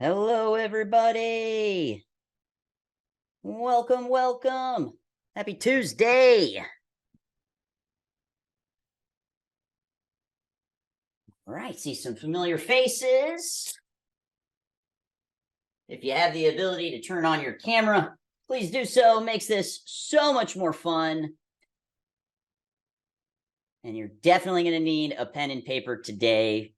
Hello, everybody. Welcome, welcome. Happy Tuesday. All right, see some familiar faces. If you have the ability to turn on your camera, please do so. It makes this so much more fun. And you're definitely going to need a pen and paper today.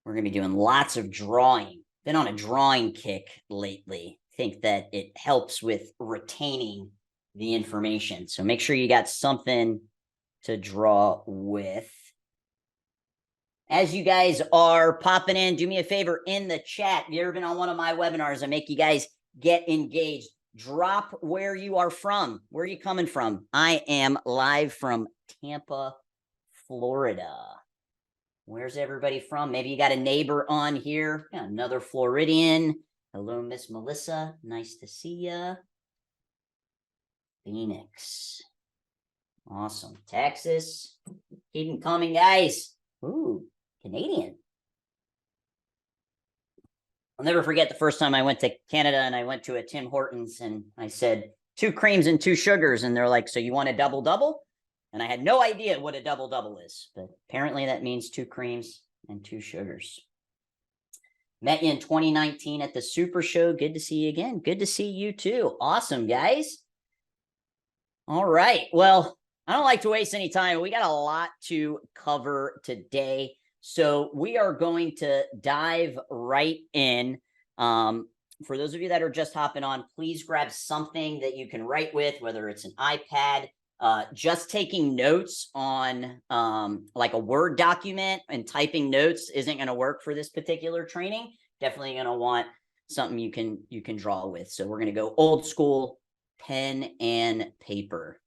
We're going to be doing lots of drawing. Been on a drawing kick lately. Think that it helps with retaining the information. So make sure you got something to draw with. As you guys are popping in, do me a favor in the chat. If you've ever been on one of my webinars, I make you guys get engaged. Drop where you are from. Where are you coming from? I am live from Tampa, Florida. Where's everybody from? Maybe you got a neighbor on here. Yeah, another Floridian. Hello, Miss Melissa. Nice to see ya. Phoenix. Awesome. Texas. Keep them coming, guys. Ooh, Canadian. I'll never forget the first time I went to Canada and I went to a Tim Hortons and I said 2 creams and 2 sugars. And they're like, so you want a double-double? And I had no idea what a double-double is, but apparently that means 2 creams and 2 sugars. Met you in 2019 at the Super Show. Good to see you again. Good to see you too. Awesome, guys. All right. Well, I don't like to waste any time. We got a lot to cover today. So we are going to dive right in. For those of you that are just hopping on, please grab something that you can write with, whether it's an iPad, just taking notes on like a Word document and typing notes isn't going to work for this particular training. Definitely going to want something you can draw with. So we're going to go old school, pen and paper.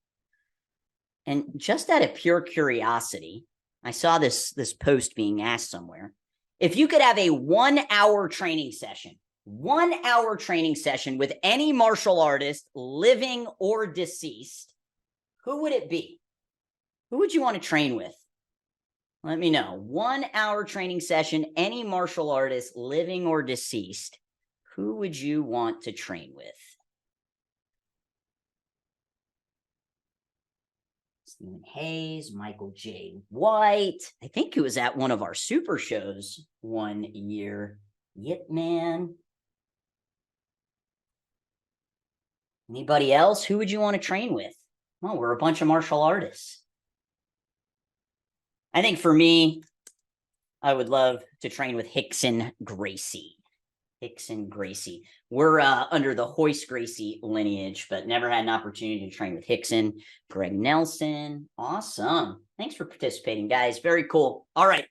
And just out of pure curiosity, I saw this post being asked somewhere. If you could have a 1-hour training session, 1-hour training session with any martial artist, living or deceased, who would it be? Who would you want to train with? Let me know. 1-hour training session, any martial artist, living or deceased, who would you want to train with? Stephen Hayes, Michael J. White. I think he was at one of our super shows one year. Yep, man. Anybody else? Who would you want to train with? Well, we're a bunch of martial artists. I think for me, I would love to train with Rickson Gracie. Rickson Gracie. We're under the Hoist Gracie lineage, but never had an opportunity to train with Rickson. Greg Nelson. Awesome. Thanks for participating, guys. Very cool. All right.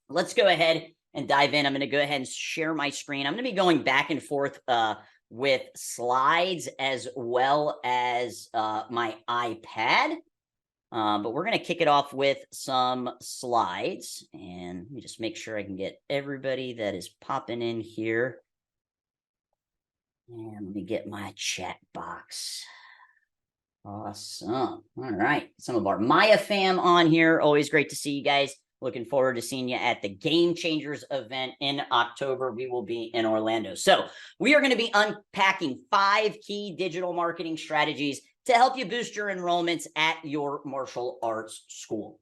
Let's go ahead and dive in. I'm going to go ahead and share my screen. I'm going to be going back and forth with slides as well as my iPad. But we're going to kick it off with some slides. And let me just make sure I can get everybody that is popping in here. And let me get my chat box. Awesome. All right. Some of our Maya fam on here. Always great to see you guys. Looking forward to seeing you at the Game Changers event in October. We will be in Orlando. So we are going to be unpacking 5 key digital marketing strategies to help you boost your enrollments at your martial arts school.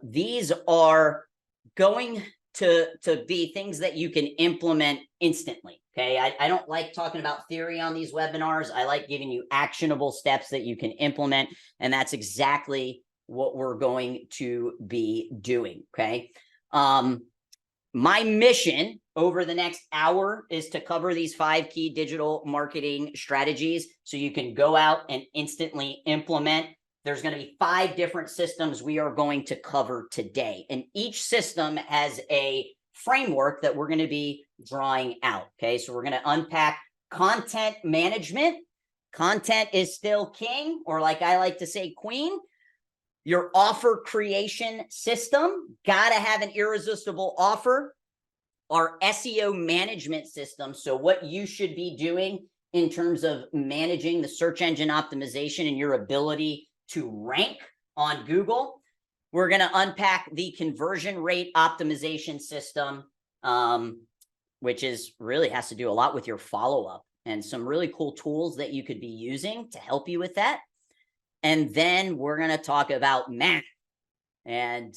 These are going to be things that you can implement instantly. Okay, I don't like talking about theory on these webinars. I like giving you actionable steps that you can implement. And that's exactly what we're going to be doing. Okay. My mission over the next hour is to cover these 5 key digital marketing strategies so you can go out and instantly implement. There's going to be 5 different systems we are going to cover today. And each system has a framework that we're going to be drawing out. Okay. So we're going to unpack content management. Content is still king, or like I like to say, queen. Your offer creation system, got to have an irresistible offer. Our SEO management system, so what you should be doing in terms of managing the search engine optimization and your ability to rank on Google. We're going to unpack the conversion rate optimization system. which is really has to do a lot with your follow-up and some really cool tools that you could be using to help you with that. And then we're going to talk about math. And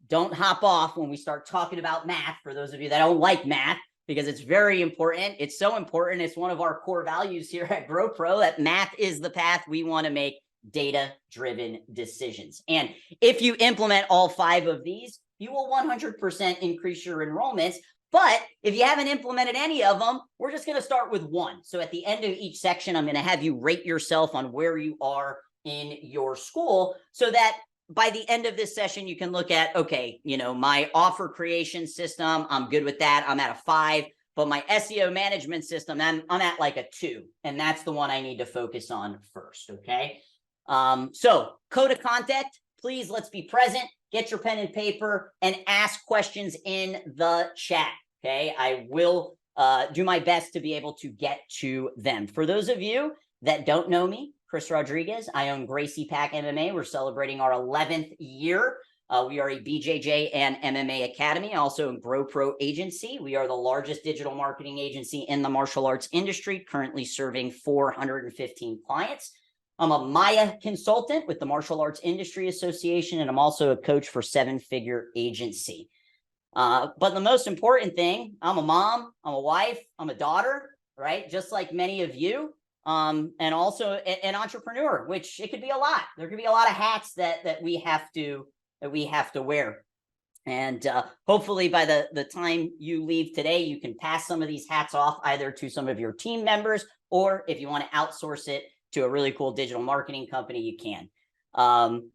don't hop off when we start talking about math for those of you that don't like math, because it's very important. It's so important. It's one of our core values here at GrowPro that math is the path we want to make data-driven decisions. And if you implement all 5 of these, you will 100% increase your enrollments. But if you haven't implemented any of them, we're just going to start with 1. So at the end of each section, I'm going to have you rate yourself on where you are in your school, so that by the end of this session, you can look at, okay, you know, my offer creation system, I'm good with that. I'm at a 5, but my SEO management system, I'm at like a 2. And that's the one I need to focus on first. Okay. So code of conduct, please, let's be present, get your pen and paper and ask questions in the chat. Okay. I will do my best to be able to get to them. For those of you that don't know me, Chris Rodriguez. I own Gracie Pack MMA. We're celebrating our 11th year. We are a BJJ and MMA academy, also a GrowPro agency. We are the largest digital marketing agency in the martial arts industry, currently serving 415 clients. I'm a Maya consultant with the Martial Arts Industry Association, and I'm also a coach for 7-figure agency. But the most important thing, I'm a mom, I'm a wife, I'm a daughter, right? Just like many of you. And also an entrepreneur, which it could be a lot. There could be a lot of hats that we have to wear. And hopefully by the time you leave today, you can pass some of these hats off either to some of your team members, or if you want to outsource it to a really cool digital marketing company, you can.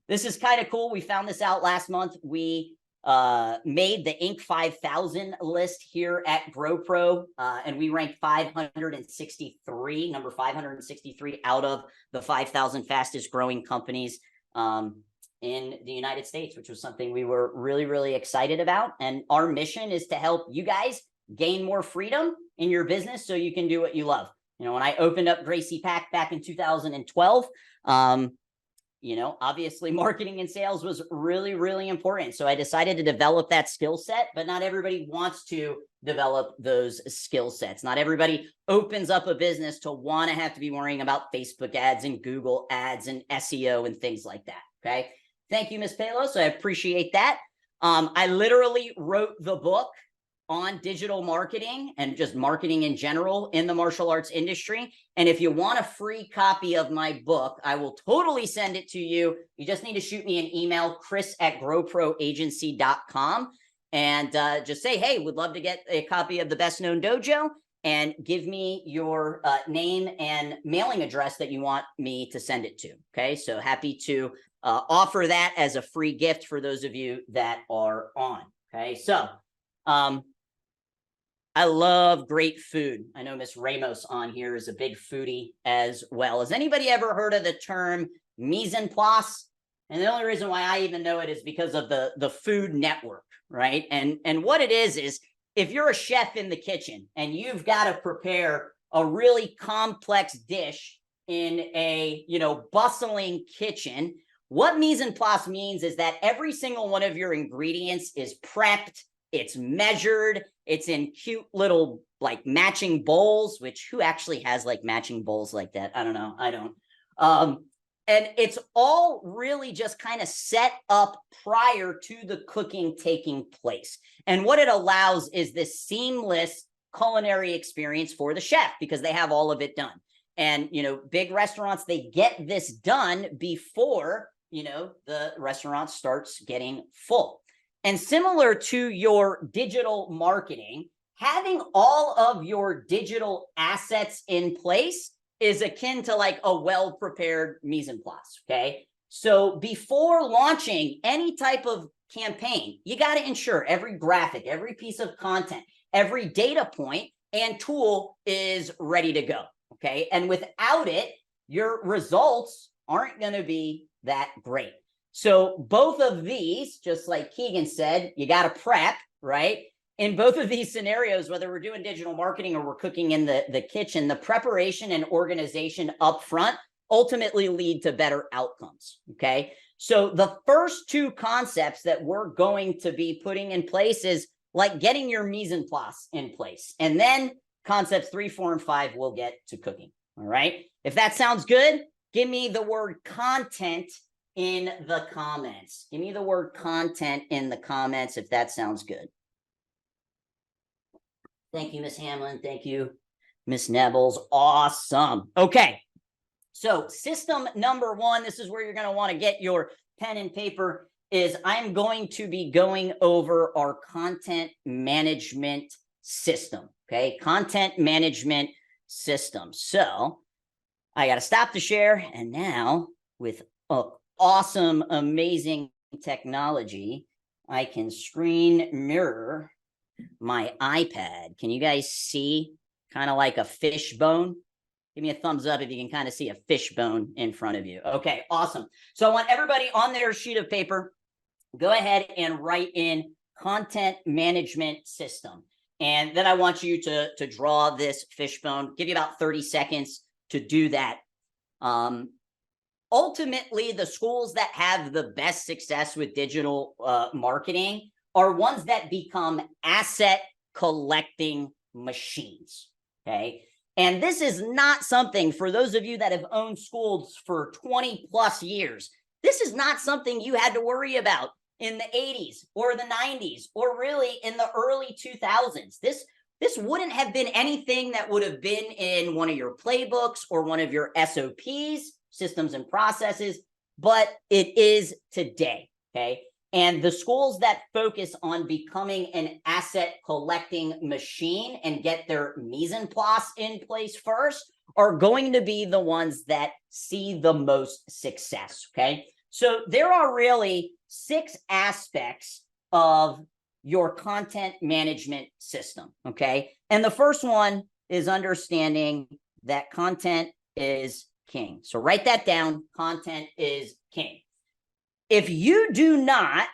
This is kind of cool. We found this out last month. We made the Inc. 5000 list here at GrowPro, and we ranked 563, number 563 out of the 5,000 fastest growing companies in the United States, which was something we were really, really excited about. And our mission is to help you guys gain more freedom in your business so you can do what you love. You know, when I opened up Gracie Pack back in 2012, you know, obviously marketing and sales was really, really important. So I decided to develop that skill set, but not everybody wants to develop those skill sets. Not everybody opens up a business to want to have to be worrying about Facebook ads and Google ads and SEO and things like that. Okay. Thank you, Ms. Palos. I appreciate that. I literally wrote the book on digital marketing and just marketing in general in the martial arts industry. And if you want a free copy of my book, I will totally send it to you. You just need to shoot me an email, chris@growproagency.com, and just say, hey, would love to get a copy of The Best Known Dojo, and give me your name and mailing address that you want me to send it to. Okay, so happy to offer that as a free gift for those of you that are on. Okay, so I love great food. I know Miss Ramos on here is a big foodie as well. Has anybody ever heard of the term mise en place? And the only reason why I even know it is because of the Food Network, right? And what it is if you're a chef in the kitchen and you've got to prepare a really complex dish in a, you know, bustling kitchen, what mise en place means is that every single one of your ingredients is prepped, it's measured, it's in cute little like matching bowls, which who actually has like matching bowls like that? I don't know. I don't. And it's all really just kind of set up prior to the cooking taking place. And what it allows is this seamless culinary experience for the chef because they have all of it done. And, you know, big restaurants, they get this done before, you know, the restaurant starts getting full. And similar to your digital marketing, having all of your digital assets in place is akin to like a well-prepared mise en place, okay? So before launching any type of campaign, you got to ensure every graphic, every piece of content, every data point and tool is ready to go, okay? And without it, your results aren't going to be that great. So both of these, just like Keegan said, you got to prep, right? In both of these scenarios, whether we're doing digital marketing or we're cooking in the kitchen, the preparation and organization up front ultimately lead to better outcomes, okay? So the first two concepts that we're going to be putting in place is like getting your mise en place in place. And then concepts 3, 4, and 5 will get to cooking. All right. If that sounds good, give me the word content in the comments. Give me the word content in the comments if that sounds good. Thank you, Miss Hamlin. Thank you, Miss Nebels. Awesome. Okay. So system number 1, this is where you're going to want to get your pen and paper, is I'm going to be going over our content management system. Okay. Content management system. So I got to stop the share. And now with awesome, amazing technology, I can screen mirror my iPad. Can you guys see kind of like a fishbone? Give me a thumbs up if you can kind of see a fishbone in front of you. Okay, awesome. So I want everybody on their sheet of paper, go ahead and write in content management system. And then I want you to draw this fishbone. Give you about 30 seconds to do that. Ultimately, the schools that have the best success with digital marketing are ones that become asset collecting machines, okay? And this is not something, for those of you that have owned schools for 20 plus years, this is not something you had to worry about in the 80s or the 90s or really in the early 2000s. This wouldn't have been anything that would have been in one of your playbooks or one of your SOPs, systems and processes, but it is today, okay? And the schools that focus on becoming an asset collecting machine and get their mise en place in place first are going to be the ones that see the most success, okay? So there are really 6 aspects of your content management system, okay? And the first one is understanding that content is king. So write that down, content is king. If you do not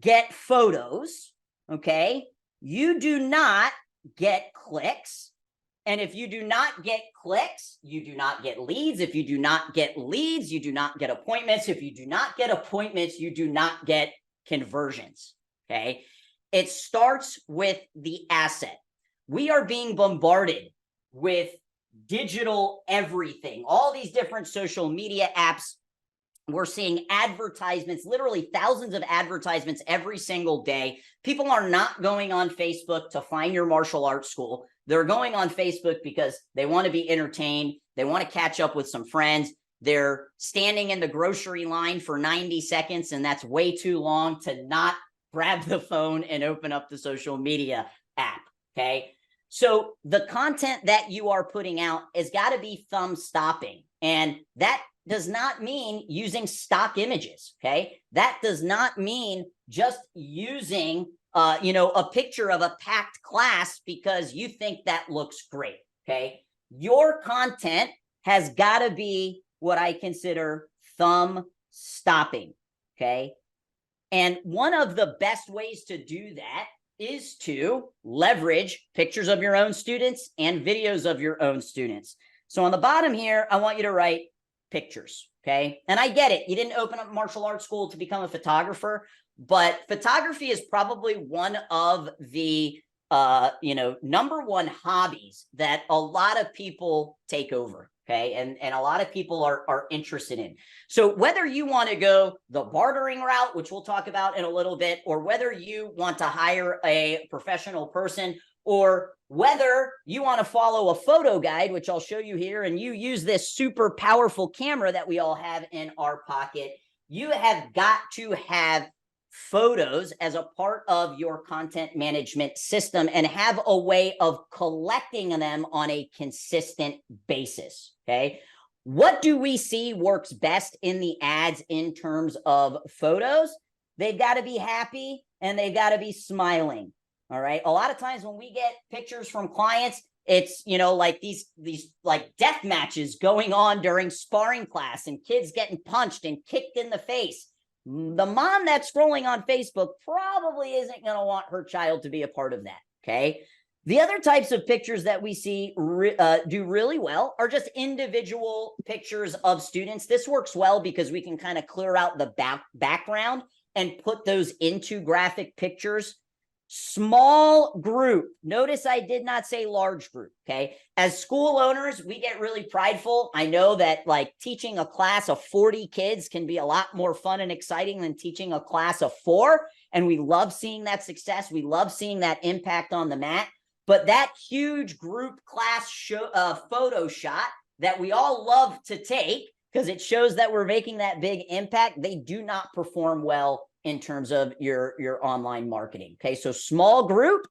get photos, okay, you do not get clicks. And if you do not get clicks, you do not get leads. If you do not get leads, you do not get appointments. If you do not get appointments, you do not get conversions, okay? It starts with the asset. We are being bombarded with digital everything, all these different social media apps. We're seeing advertisements, literally thousands of advertisements every single day. People are not going on Facebook to find your martial arts school. They're going on Facebook because they want to be entertained. They want to catch up with some friends. They're standing in the grocery line for 90 seconds, and that's way too long to not grab the phone and open up the social media app, okay? So the content that you are putting out has got to be thumb stopping, and that does not mean using stock images, okay? That does not mean just using, a picture of a packed class because you think that looks great, okay? Your content has got to be what I consider thumb stopping, okay? And one of the best ways to do that is to leverage pictures of your own students and videos of your own students. So on the bottom here, I want you to write pictures, okay? And I get it. You didn't open up martial arts school to become a photographer, but photography is probably one of the, number one hobbies that a lot of people take over, okay? And a lot of people are interested in. So whether you want to go the bartering route, which we'll talk about in a little bit, or whether you want to hire a professional person, or whether you want to follow a photo guide, which I'll show you here, and you use this super powerful camera that we all have in our pocket, you have got to have photos as a part of your content management system and have a way of collecting them on a consistent basis, okay? What do we see works best in the ads in terms of photos? They've got to be happy and they've got to be smiling. All right. A lot of times when we get pictures from clients, it's, like these like death matches going on during sparring class and kids getting punched and kicked in the face. The mom that's scrolling on Facebook probably isn't going to want her child to be a part of that. Okay. The other types of pictures that we see do really well are just individual pictures of students. This works well because we can kind of clear out the background and put those into graphic pictures. Small group. Notice I did not say large group, okay? As school owners, we get really prideful. I know that like teaching a class of 40 kids can be a lot more fun and exciting than teaching a class of 4. And we love seeing that success. We love seeing that impact on the mat. But that huge group class photo shot that we all love to take because it shows that we're making that big impact, they do not perform well in terms of your online marketing. Okay, so small group,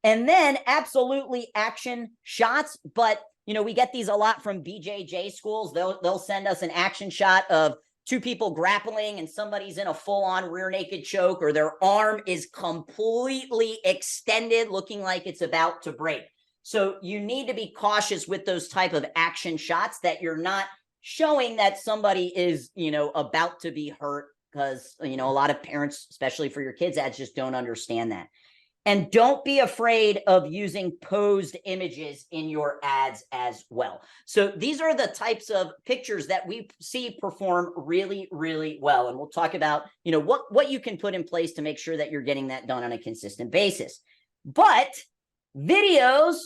and then absolutely action shots. But you know, we get these a lot from BJJ schools. They'll send us an action shot of 2 people grappling and somebody's in a full-on rear naked choke, or their arm is completely extended, looking like it's about to break. So you need to be cautious with those type of action shots that you're not showing that somebody is, you know, about to be hurt, because, you know, a lot of parents, especially for your kids' ads, just don't understand that. And don't be afraid of using posed images in your ads as well. So these are the types of pictures that we see perform really, really well. And we'll talk about, you know, what you can put in place to make sure that you're getting that done on a consistent basis. But videos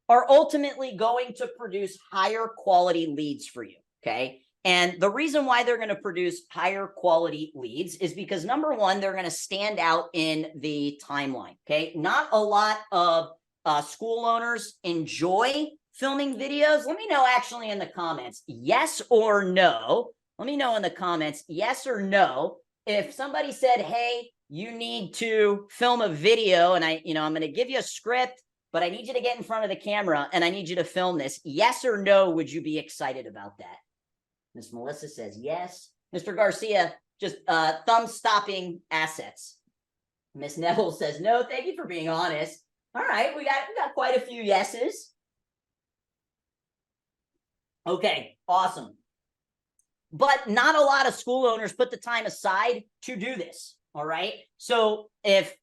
are ultimately going to produce higher quality leads for you, okay? And the reason why they're going to produce higher quality leads is because, number one, they're going to stand out in the timeline, okay? Not a lot of school owners enjoy filming videos. Let me know actually in the comments, yes or no. Let me know in the comments, yes or no. If somebody said, hey, you need to film a video, and I'm going to give you a script, but I need you to get in front of the camera and I need you to film this. Yes or no, would you be excited about that? Miss Melissa says yes. Mr. Garcia, just thumb stopping assets. Miss Neville says no. Thank you for being honest. All right, we got quite a few yeses. Okay, awesome. But not a lot of school owners put the time aside to do this. All right. So if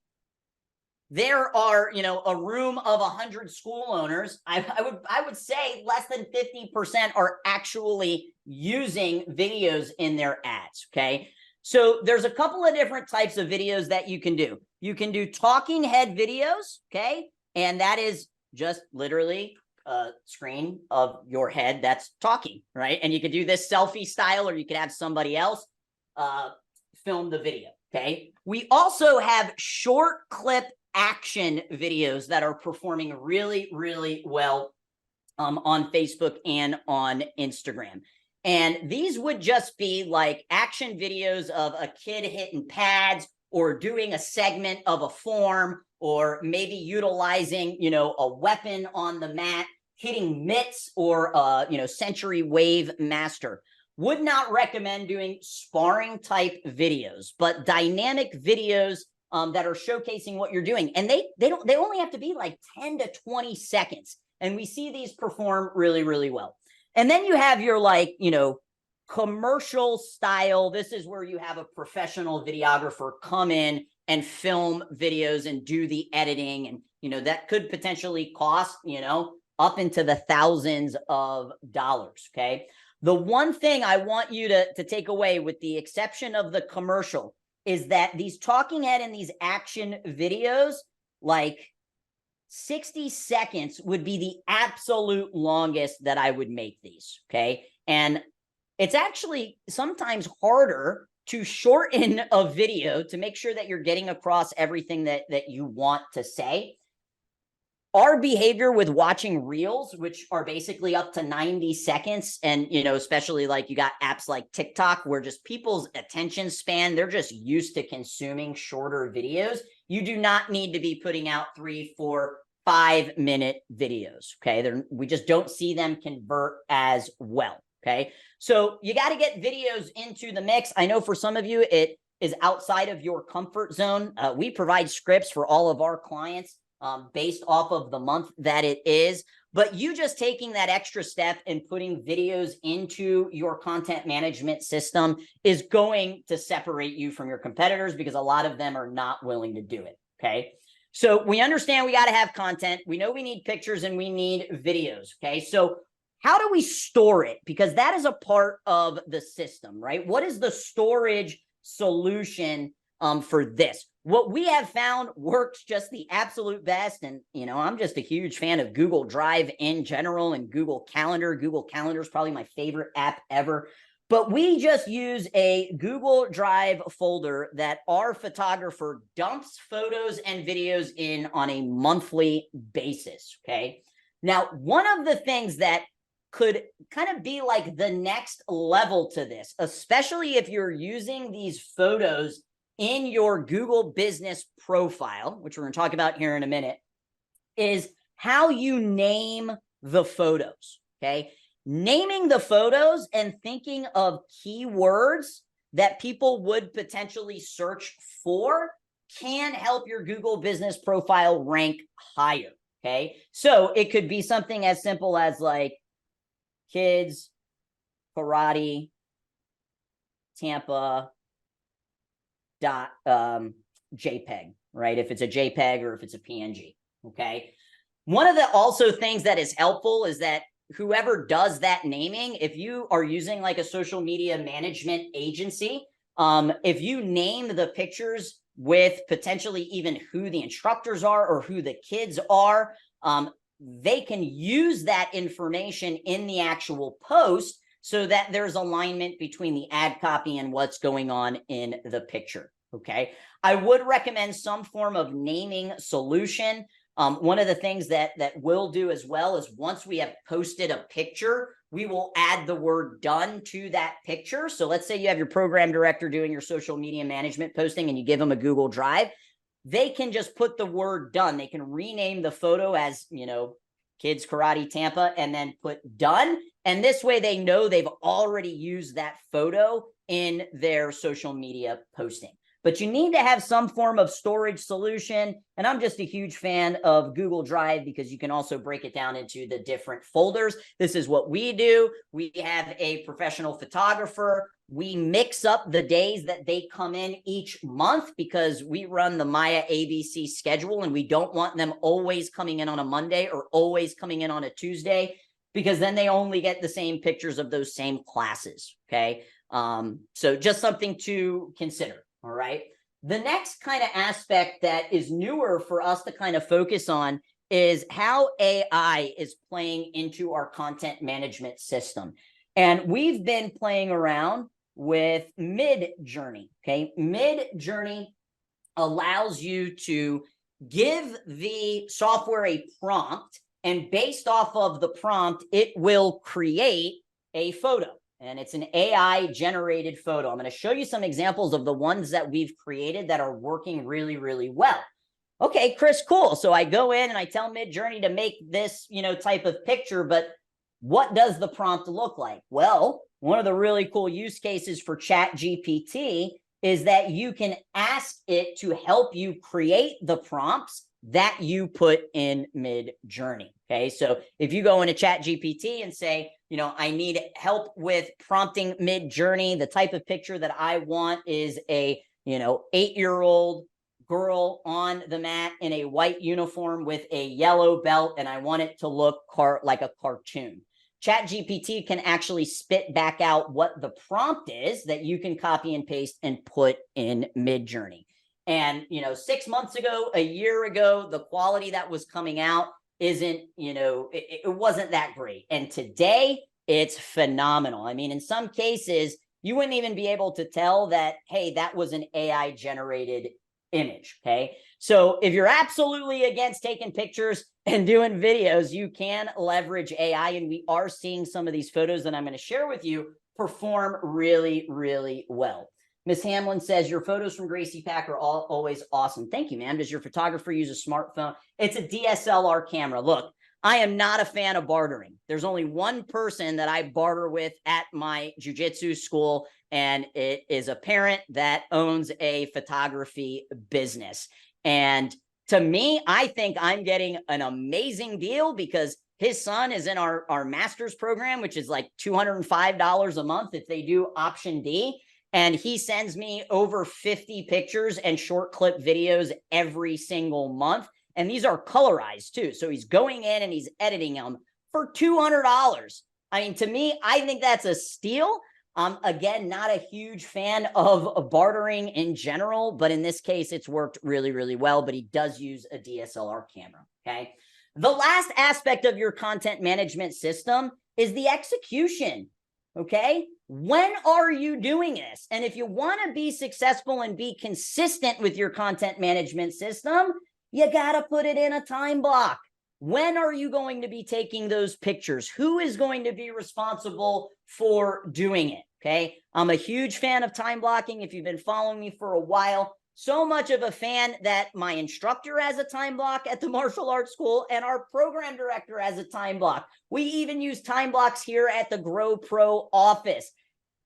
there are, you know, a room of 100 school owners, I would say less than 50% are actually using videos in their ads, okay? So there's a couple of different types of videos that you can do. You can do talking head videos, okay? And that is just literally a screen of your head that's talking, right? And you could do this selfie style, or you could have somebody else film the video, okay? We also have short clip action videos that are performing really, really well on Facebook and on Instagram. And these would just be like action videos of a kid hitting pads, or doing a segment of a form, or maybe utilizing, you know, a weapon on the mat, hitting mitts, or Century Wave Master. Would not recommend doing sparring type videos, but dynamic videos that are showcasing what you're doing. And they only have to be like 10 to 20 seconds. And we see these perform really, really well. And then you have your, like, you know, commercial style. This is where you have a professional videographer come in and film videos and do the editing. And, you know, that could potentially cost, you know, up into the thousands of dollars. Okay. The one thing I want you to take away, with the exception of the commercial, is that these talking head and these action videos, like 60 seconds would be the absolute longest that I would make these, okay? And it's actually sometimes harder to shorten a video to make sure that you're getting across everything that you want to say. Our behavior with watching reels, which are basically up to 90 seconds, and, you know, especially like you got apps like TikTok, where just people's attention span, they're just used to consuming shorter videos. You do not need to be putting out 3, 4, 5-minute videos, okay? We just don't see them convert as well, okay? So you got to get videos into the mix. I know for some of you, it is outside of your comfort zone. We provide scripts for all of our clients based off of the month that it is. But you just taking that extra step and putting videos into your content management system is going to separate you from your competitors, because a lot of them are not willing to do it, okay? So we understand we got to have content. We know we need pictures and we need videos, okay? So how do we store it? Because that is a part of the system, right? What is the storage solution for this? what we have found works just the absolute best. And, I'm just a huge fan of Google Drive in general and Google Calendar. Google Calendar is probably my favorite app ever. But we just use a Google Drive folder that our photographer dumps photos and videos in on a monthly basis, okay? Now, one of the things that could kind of be like the next level to this, especially if you're using these photos in your Google business profile, which we're going to talk about here in a minute, is how you name the photos, okay? Naming the photos and thinking of keywords that people would potentially search for can help your Google business profile rank higher, okay? So it could be something as simple as like kids, karate, Tampa, JPEG, right? If it's a JPEG or if it's a PNG, okay? One of the also things that is helpful is that whoever does that naming, if you are using like a social media management agency, if you name the pictures with potentially even who the instructors are or who the kids are, they can use that information in the actual post so that there's alignment between the ad copy and what's going on in the picture, okay? I would recommend some form of naming solution. One of the things that we'll do as well is once we have posted a picture, we will add the word done to that picture. So let's say you have your program director doing your social media management posting and you give them a Google Drive. They can just put the word done. They can rename the photo as, Kids Karate Tampa and then put done. And this way they know they've already used that photo in their social media posting. But you need to have some form of storage solution. And I'm just a huge fan of Google Drive because you can also break it down into the different folders. This is what we do. We have a professional photographer. We mix up the days that they come in each month because we run the Maya ABC schedule and we don't want them always coming in on a Monday or always coming in on a Tuesday because then they only get the same pictures of those same classes, okay? So just something to consider. All right. The next kind of aspect that is newer for us to kind of focus on is how AI is playing into our content management system. And we've been playing around with Midjourney. Okay. Midjourney allows you to give the software a prompt, and based off of the prompt, it will create a photo. And it's an AI generated photo. I'm going to show you some examples of the ones that we've created that are working really, really well. Okay, Chris, cool. So I go in and I tell Midjourney to make this, type of picture, but what does the prompt look like? Well, one of the really cool use cases for ChatGPT is that you can ask it to help you create the prompts that you put in Midjourney. Okay, so if you go into ChatGPT and say, I need help with prompting Midjourney, the type of picture that I want is a, 8-year-old girl on the mat in a white uniform with a yellow belt, and I want it to look like a cartoon. ChatGPT can actually spit back out what the prompt is that you can copy and paste and put in Midjourney. And, 6 months ago, a year ago, the quality that was coming out isn't, it wasn't that great. And today it's phenomenal. I mean, in some cases, you wouldn't even be able to tell that, hey, that was an AI generated image. Okay. So if you're absolutely against taking pictures and doing videos, you can leverage AI. And we are seeing some of these photos that I'm going to share with you perform really, really well. Miss Hamlin says, your photos from Gracie Pack are always awesome. Thank you, ma'am. Does your photographer use a smartphone? It's a DSLR camera. Look, I am not a fan of bartering. There's only one person that I barter with at my jiu-jitsu school, and it is a parent that owns a photography business. And to me, I think I'm getting an amazing deal because his son is in our master's program, which is like $205 a month if they do option D. And he sends me over 50 pictures and short clip videos every single month. And these are colorized too. So he's going in and he's editing them for $200. I mean, to me, I think that's a steal. I'm, again, not a huge fan of bartering in general, but in this case, it's worked really, really well, but he does use a DSLR camera, okay? The last aspect of your content management system is the execution, okay? When are you doing this? And if you want to be successful and be consistent with your content management system, you got to put it in a time block. When are you going to be taking those pictures? Who is going to be responsible for doing it? Okay. I'm a huge fan of time blocking. If you've been following me for a while, so much of a fan that my instructor has a time block at the martial arts school and our program director has a time block. We even use time blocks here at the Grow Pro office.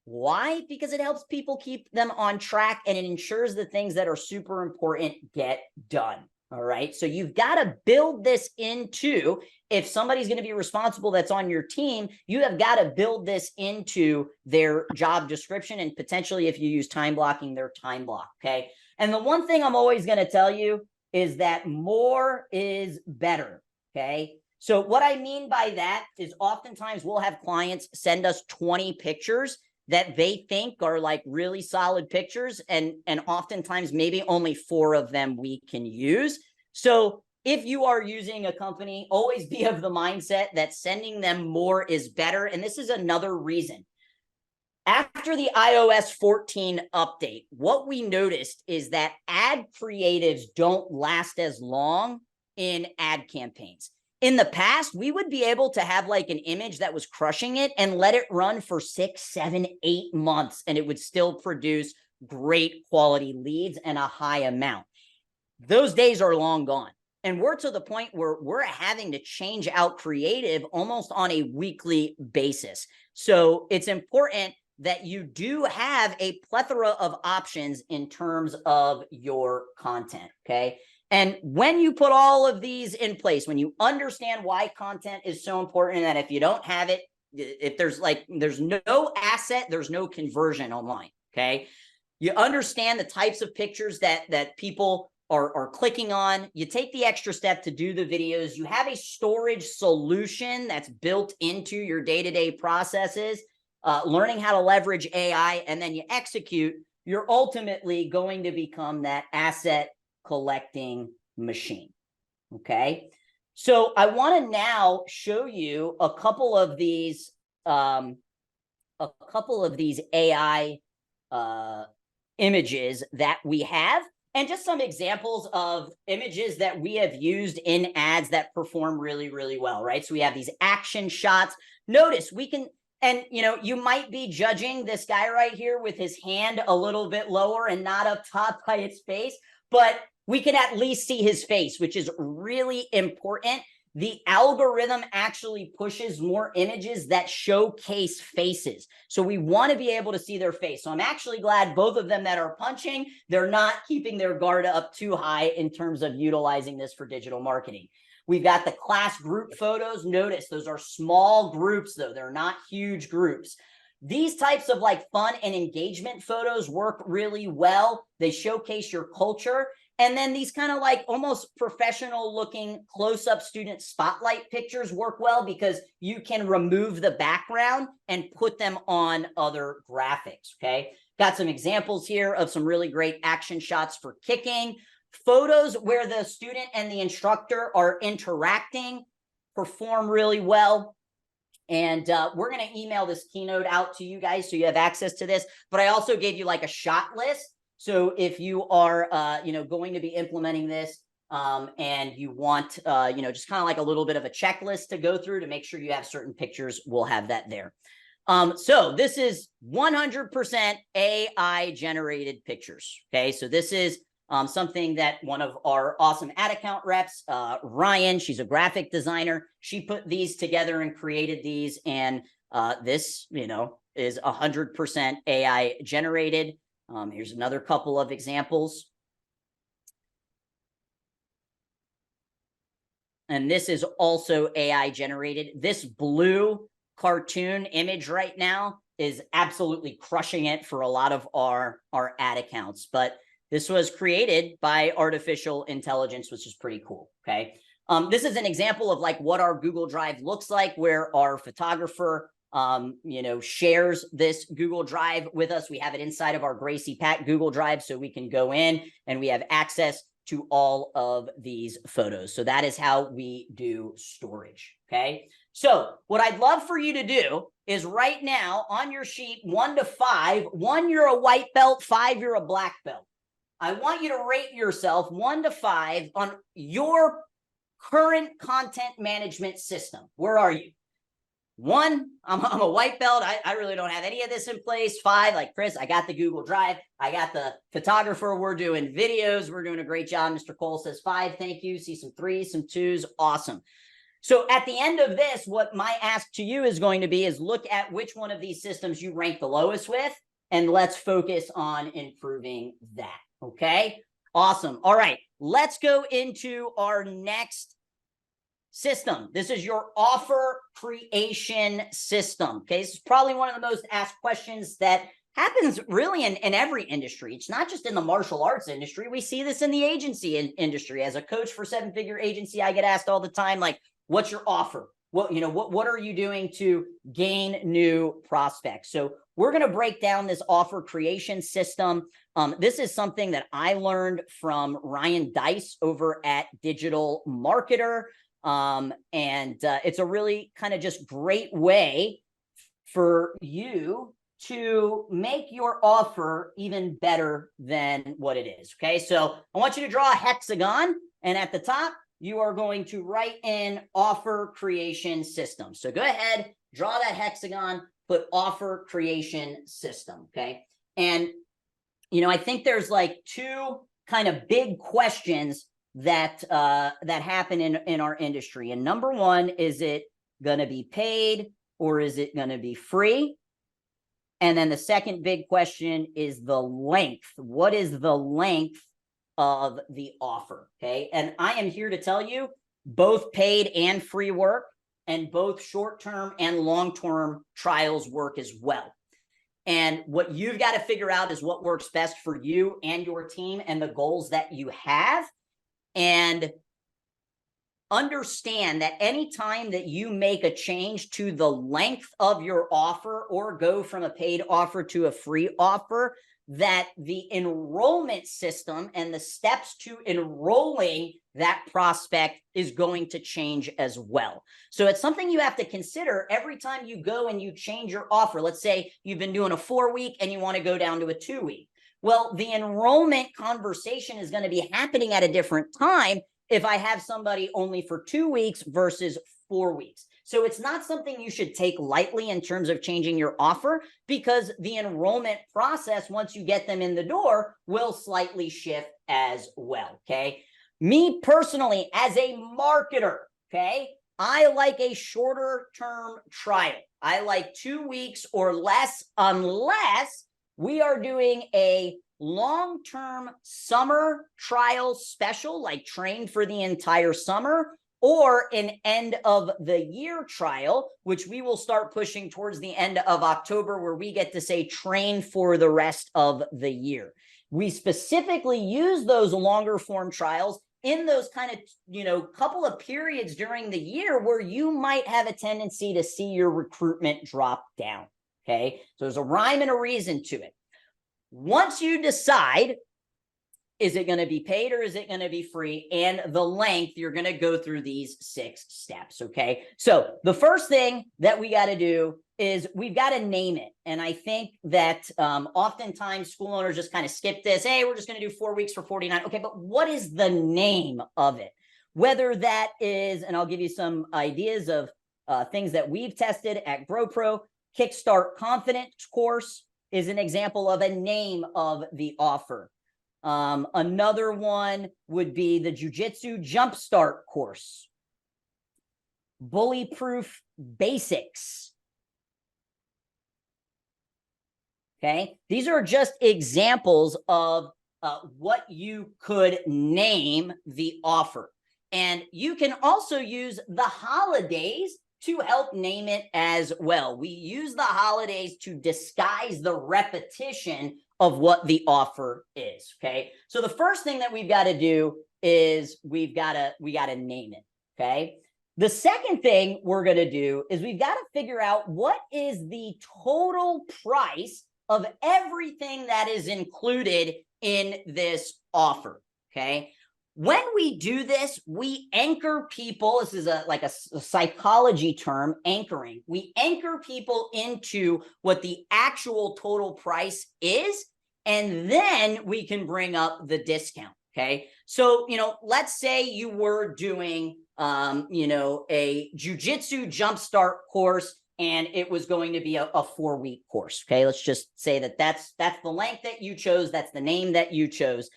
Why? Because it helps people keep them on track and it ensures the things that are super important get done. All right. So you've got to build this into, if somebody's going to be responsible that's on your team, you have got to build this into their job description and potentially, if you use time blocking, their time block. Okay. And the one thing I'm always going to tell you is that more is better. Okay. So what I mean by that is oftentimes we'll have clients send us 20 pictures that they think are like really solid pictures. And oftentimes maybe only 4 of them we can use. So if you are using a company, always be of the mindset that sending them more is better. And this is another reason. After the iOS 14 update, what we noticed is that ad creatives don't last as long in ad campaigns. In the past, we would be able to have like an image that was crushing it and let it run for 6, 7, 8 months, and it would still produce great quality leads and a high amount. Those days are long gone. And we're to the point where we're having to change out creative almost on a weekly basis. So it's important that you do have a plethora of options in terms of your content, okay? And when you put all of these in place, when you understand why content is so important, and that if you don't have it, if there's no asset, there's no conversion online, okay? You understand the types of pictures that people are clicking on. You take the extra step to do the videos. You have a storage solution that's built into your day-to-day processes, learning how to leverage AI, and then you execute, you're ultimately going to become that asset collecting machine. Okay. So I want to now show you a couple of these AI images that we have, and just some examples of images that we have used in ads that perform really, really well, right? So we have these action shots. Notice we can, and you might be judging this guy right here with his hand a little bit lower and not up top by its face, but we can at least see his face, which is really important. The algorithm actually pushes more images that showcase faces. So we want to be able to see their face. So I'm actually glad both of them that are punching, they're not keeping their guard up too high in terms of utilizing this for digital marketing. We've got the class group photos. Notice those are small groups, though. They're not huge groups. These types of like fun and engagement photos work really well. They showcase your culture. And then these kind of like almost professional looking close-up student spotlight pictures work well because you can remove the background and put them on other graphics, okay? Got some examples here of some really great action shots for kicking. Photos where the student and the instructor are interacting perform really well. And we're going to email this keynote out to you guys so you have access to this. But I also gave you like a shot list. So if you are, going to be implementing this and you want, just kind of like a little bit of a checklist to go through to make sure you have certain pictures, we'll have that there. So this is 100% AI generated pictures. Okay, so this is something that one of our awesome ad account reps, Ryan, she's a graphic designer. She put these together and created these. And this, is 100% AI generated. Here's another couple of examples. And this is also AI generated. This blue cartoon image right now is absolutely crushing it for a lot of our ad accounts. But this was created by artificial intelligence, which is pretty cool, okay? This is an example of like what our Google Drive looks like, where our photographer shares this Google Drive with us. We have it inside of our Gracie Pat Google Drive, so we can go in and we have access to all of these photos. So that is how we do storage, okay? So what I'd love for you to do is right now on your sheet, 1 to 5, 1, you're a white belt, 5, you're a black belt. I want you to rate yourself 1 to 5 on your current content management system. Where are you? 1, I'm a white belt. I really don't have any of this in place. 5, like Chris, I got the Google Drive. I got the photographer. We're doing videos. We're doing a great job. Mr. Cole says 5. Thank you. See some 3s, some 2s. Awesome. So at the end of this, what my ask to you is going to be is look at which one of these systems you rank the lowest with, and let's focus on improving that. Okay? Awesome. All right. Let's go into our next system. This is your offer creation system. Okay, this is probably one of the most asked questions that happens really in every industry. It's not just in the martial arts industry. We see this in the agency industry. As a coach for 7-figure agency, I get asked all the time, like, what's your offer? What are you doing to gain new prospects? So we're going to break down this offer creation system. This is something that I learned from Ryan Dice over at Digital Marketer. It's a really kind of just great way for you to make your offer even better than what it is. Okay, so I want you to draw a hexagon, and at the top, you are going to write in offer creation system. So go ahead, draw that hexagon, put offer creation system. Okay, and I think there's like 2 kind of big questions that happen in our industry. And number 1, is it going to be paid or is it going to be free? And then the second big question is the length. What is the length of the offer? Okay. And I am here to tell you both paid and free work, and both short-term and long-term trials work as well. And what you've got to figure out is what works best for you and your team and the goals that you have. And understand that anytime that you make a change to the length of your offer or go from a paid offer to a free offer, that the enrollment system and the steps to enrolling that prospect is going to change as well. So it's something you have to consider every time you go and you change your offer. Let's say you've been doing a 4-week and you want to go down to a 2-week. Well, the enrollment conversation is going to be happening at a different time if I have somebody only for 2 weeks versus 4 weeks. So it's not something you should take lightly in terms of changing your offer, because the enrollment process, once you get them in the door, will slightly shift as well, okay? Me personally, as a marketer, okay, I like a shorter term trial. I like 2 weeks or less, unless we are doing a long-term summer trial special, like train for the entire summer, or an end of the year trial, which we will start pushing towards the end of October, where we get to say train for the rest of the year. We specifically use those longer form trials in those kind of, couple of periods during the year where you might have a tendency to see your recruitment drop down. Okay, so there's a rhyme and a reason to it. Once you decide, is it going to be paid or is it going to be free, and the length, you're going to go through these 6 steps. Okay, so the first thing that we got to do is we've got to name it. And I think that oftentimes school owners just kind of skip this. Hey, we're just going to do 4 weeks for $49. Okay, but what is the name of it? Whether that is, and I'll give you some ideas of things that we've tested at GrowPro. Kickstart Confidence course is an example of a name of the offer. Another one would be the Jiu-Jitsu Jumpstart course. Bully-proof Basics. Okay, these are just examples of what you could name the offer. And you can also use the holidays to help name it as well. We use the holidays to disguise the repetition of what the offer is. Okay, so the first thing that we've got to do is we got to name it. Okay, The second thing we're going to do is we've got to figure out what is the total price of everything that is included in this offer, okay? When we do this, we anchor people. This is like a psychology term, anchoring. We anchor people into what the actual total price is, and then we can bring up the discount, okay? So, let's say you were doing, a jujitsu jumpstart course, and it was going to be a 4-week course, okay? Let's just say that's the length that you chose. That's the name that you chose.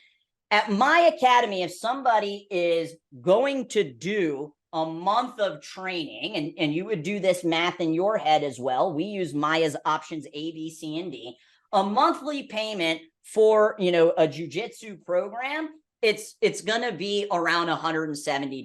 At my academy, if somebody is going to do a month of training, and you would do this math in your head as well. We use Maya's options A, B, C, and D. A monthly payment for, a jujitsu program, it's going to be around $170.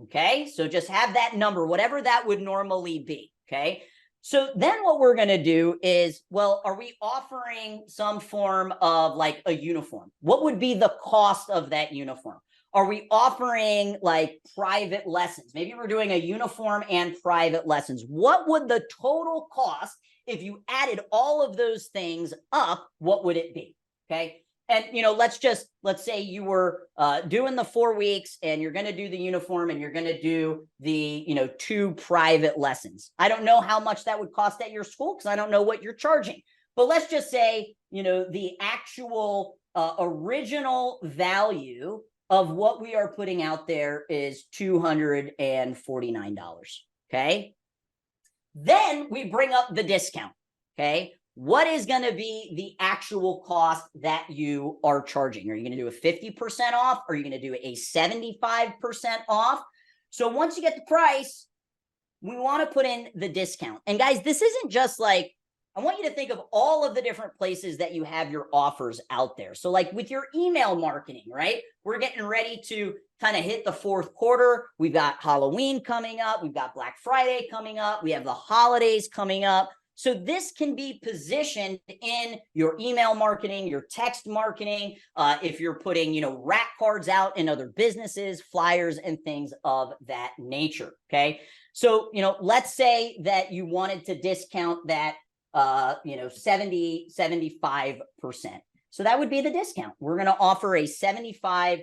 Okay, so just have that number, whatever that would normally be. Okay, so then what we're going to do is, well, are we offering some form of like a uniform? What would be the cost of that uniform? Are we offering like private lessons? Maybe we're doing a uniform and private lessons. What would the total cost, if you added all of those things up, what would it be? Okay. And, let's say you were doing the 4 weeks, and you're going to do the uniform, and you're going to do the, 2 private lessons. I don't know how much that would cost at your school, because I don't know what you're charging. But let's just say, the actual original value of what we are putting out there is $249. Okay. Then we bring up the discount. Okay. What is going to be the actual cost that you are charging? Are you going to do a 50% off? Or are you going to do a 75% off? So once you get the price, we want to put in the discount. And guys, this isn't just like, I want you to think of all of the different places that you have your offers out there. So like with your email marketing, right? We're getting ready to kind of hit the 4th quarter. We've got Halloween coming up. We've got Black Friday coming up. We have the holidays coming up. So this can be positioned in your email marketing, your text marketing, if you're putting, rack cards out in other businesses, flyers, and things of that nature, okay? So, let's say that you wanted to discount that, 75%. So that would be the discount. We're going to offer a 75%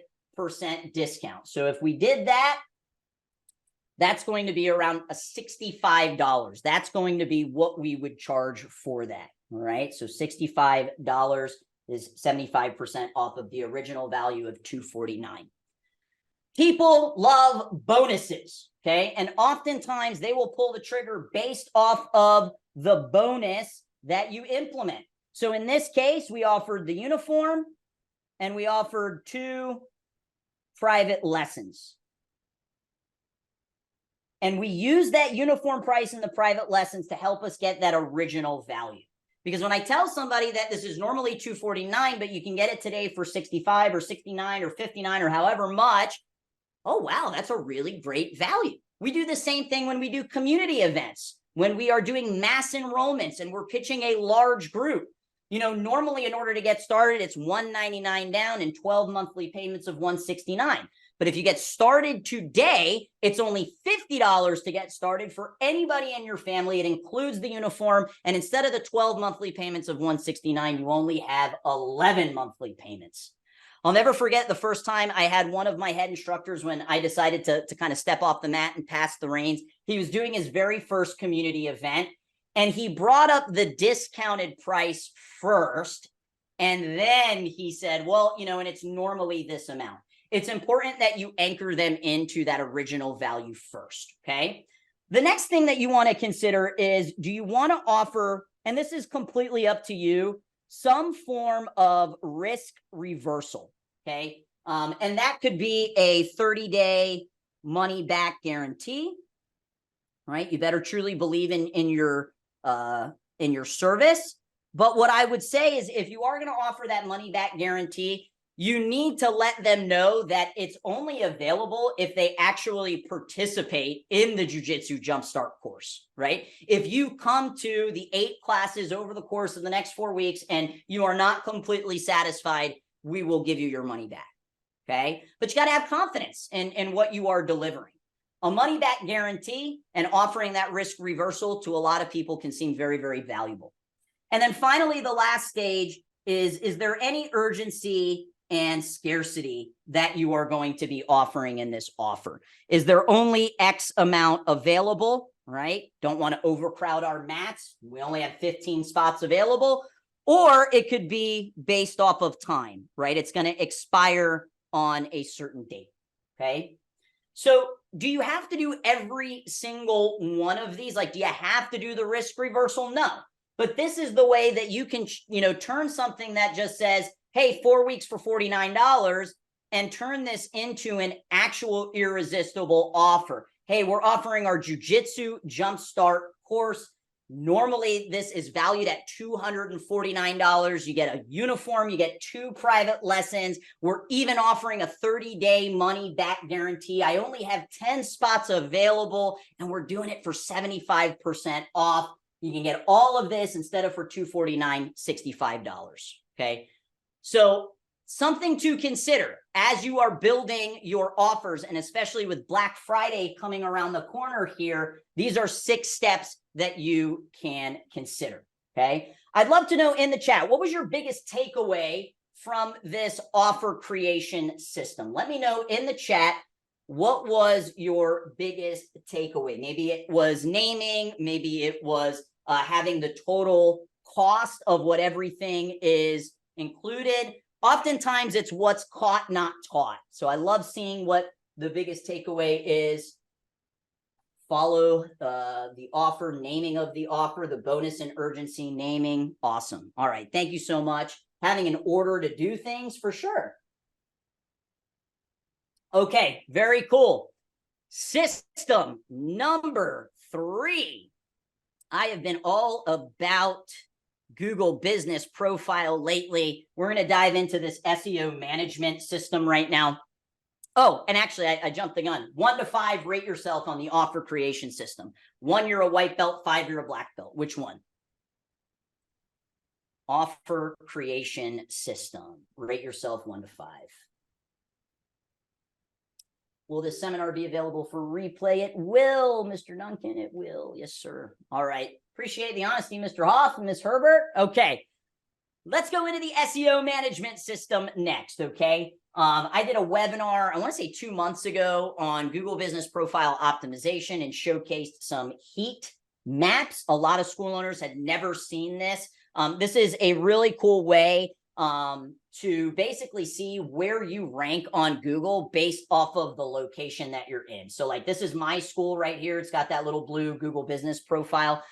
discount. So if we did that, that's going to be around a $65. That's going to be what we would charge for that. All right. So $65 is 75% off of the original value of $249. People love bonuses. Okay. And oftentimes they will pull the trigger based off of the bonus that you implement. So in this case, we offered the uniform, and we offered 2 private lessons. And we use that uniform price in the private lessons to help us get that original value. Because when I tell somebody that this is normally $249, but you can get it today for $65 or $69 or $59 or however much, oh, wow, that's a really great value. We do the same thing when we do community events, when we are doing mass enrollments and we're pitching a large group. Normally in order to get started, it's $199 down and 12 monthly payments of $169. But if you get started today, it's only $50 to get started for anybody in your family. It includes the uniform. And instead of the 12 monthly payments of $169, you only have 11 monthly payments. I'll never forget the first time I had one of my head instructors when I decided to kind of step off the mat and pass the reins. He was doing his very first community event, and he brought up the discounted price first. And then he said, well, and it's normally this amount. It's important that you anchor them into that original value first, okay? The next thing that you want to consider is, do you want to offer, and this is completely up to you, some form of risk reversal, okay? And that could be a 30-day money-back guarantee, right? You better truly believe in your service. But what I would say is, if you are going to offer that money-back guarantee, you need to let them know that it's only available if they actually participate in the Jiu-Jitsu Jumpstart course, right? If you come to the 8 classes over the course of the next 4 weeks and you are not completely satisfied, we will give you your money back, okay? But you got to have confidence in what you are delivering. a money back guarantee and offering that risk reversal to a lot of people can seem very, very valuable. And then finally, the last stage is there any urgency and scarcity that you are going to be offering in this offer? Is there only X amount available, right? Don't want to overcrowd our mats. We only have 15 spots available. Or it could be based off of time, right? It's going to expire on a certain date, okay? So do you have to do every single one of these? Like, do you have to do the risk reversal? No. But this is the way that you can, turn something that just says, hey, 4 weeks for $49 and turn this into an actual irresistible offer. Hey, we're offering our Jiu-Jitsu Jumpstart course. Normally, this is valued at $249. You get a uniform, you get 2 private lessons. We're even offering a 30-day money-back guarantee. I only have 10 spots available, and we're doing it for 75% off. You can get all of this instead of for $249, $65, okay? So something to consider as you are building your offers, and especially with Black Friday coming around the corner here, these are 6 steps that you can consider, okay? I'd love to know in the chat, what was your biggest takeaway from this offer creation system? Let me know in the chat, what was your biggest takeaway? Maybe it was naming, maybe it was having the total cost of what everything is included. Oftentimes it's what's caught, not taught. So I love seeing what the biggest takeaway is. Follow the offer, naming of the offer, the bonus and urgency naming. Awesome. All right. Thank you so much. Having an order to do things for sure. Okay. Very cool. System number 3. I have been all about Google Business Profile lately. We're going to dive into this SEO management system right now. Oh, and actually, I jumped the gun. 1 to 5, rate yourself on the offer creation system. 1, you're a white belt. 5, you're a black belt. Which one? Offer creation system. Rate yourself 1 to 5. Will this seminar be available for replay? It will, Mr. Duncan. It will. Yes, sir. All right. Appreciate the honesty, Mr. Hoff and Ms. Herbert. Okay. Let's go into the SEO management system next, okay? I did a webinar, I want to say 2 months ago, on Google Business Profile Optimization and showcased some heat maps. A lot of school owners had never seen this. This is a really cool way to basically see where you rank on Google based off of the location that you're in. So like, this is my school right here. It's got that little blue Google Business Profile.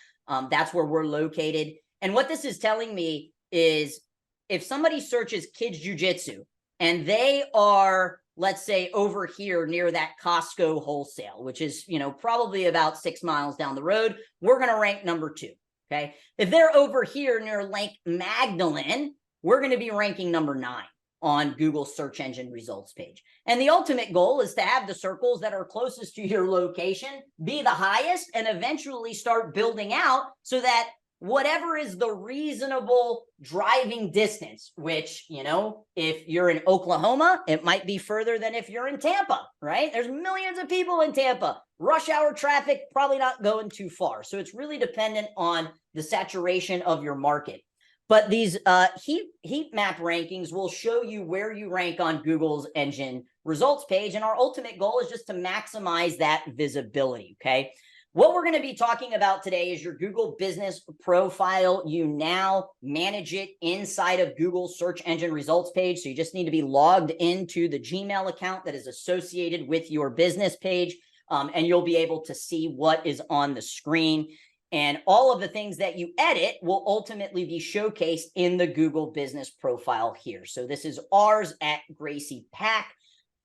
That's where we're located. And what this is telling me is if somebody searches kids jiu-jitsu and they are, let's say, over here near that Costco wholesale, which is, probably about 6 miles down the road, we're going to rank number 2. Okay. If they're over here near Lake Magdalene, we're going to be ranking number 9 on Google search engine results page. And the ultimate goal is to have the circles that are closest to your location be the highest and eventually start building out so that whatever is the reasonable driving distance, which, if you're in Oklahoma, it might be further than if you're in Tampa, right? There's millions of people in Tampa. Rush hour traffic, probably not going too far. So it's really dependent on the saturation of your market. But these heat map rankings will show you where you rank on Google's engine results page. And our ultimate goal is just to maximize that visibility, okay? What we're going to be talking about today is your Google Business Profile. You now manage it inside of Google search engine results page. So you just need to be logged into the Gmail account that is associated with your business page. And you'll be able to see what is on the screen. And all of the things that you edit will ultimately be showcased in the Google Business Profile here. So this is ours at Gracie Pack.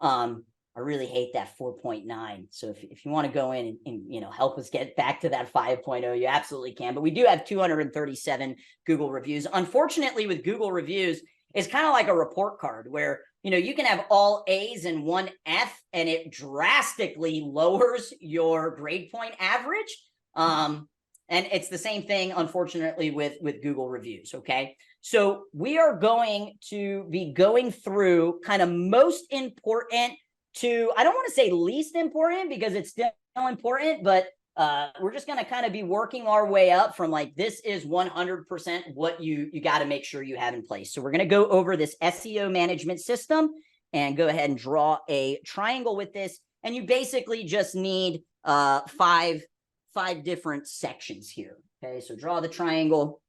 I really hate that 4.9. So if you want to go in and help us get back to that 5.0, you absolutely can. But we do have 237 Google reviews. Unfortunately, with Google reviews, it's kind of like a report card where you can have all A's and 1 F, and it drastically lowers your grade point average. And it's the same thing, unfortunately, with Google reviews, okay? So we are going to be going through kind of most important to, I don't want to say least important because it's still important, but we're just going to kind of be working our way up from like, this is 100% what you got to make sure you have in place. So we're going to go over this SEO management system and go ahead and draw a triangle with this. And you basically just need five different sections here. Okay, so draw the triangle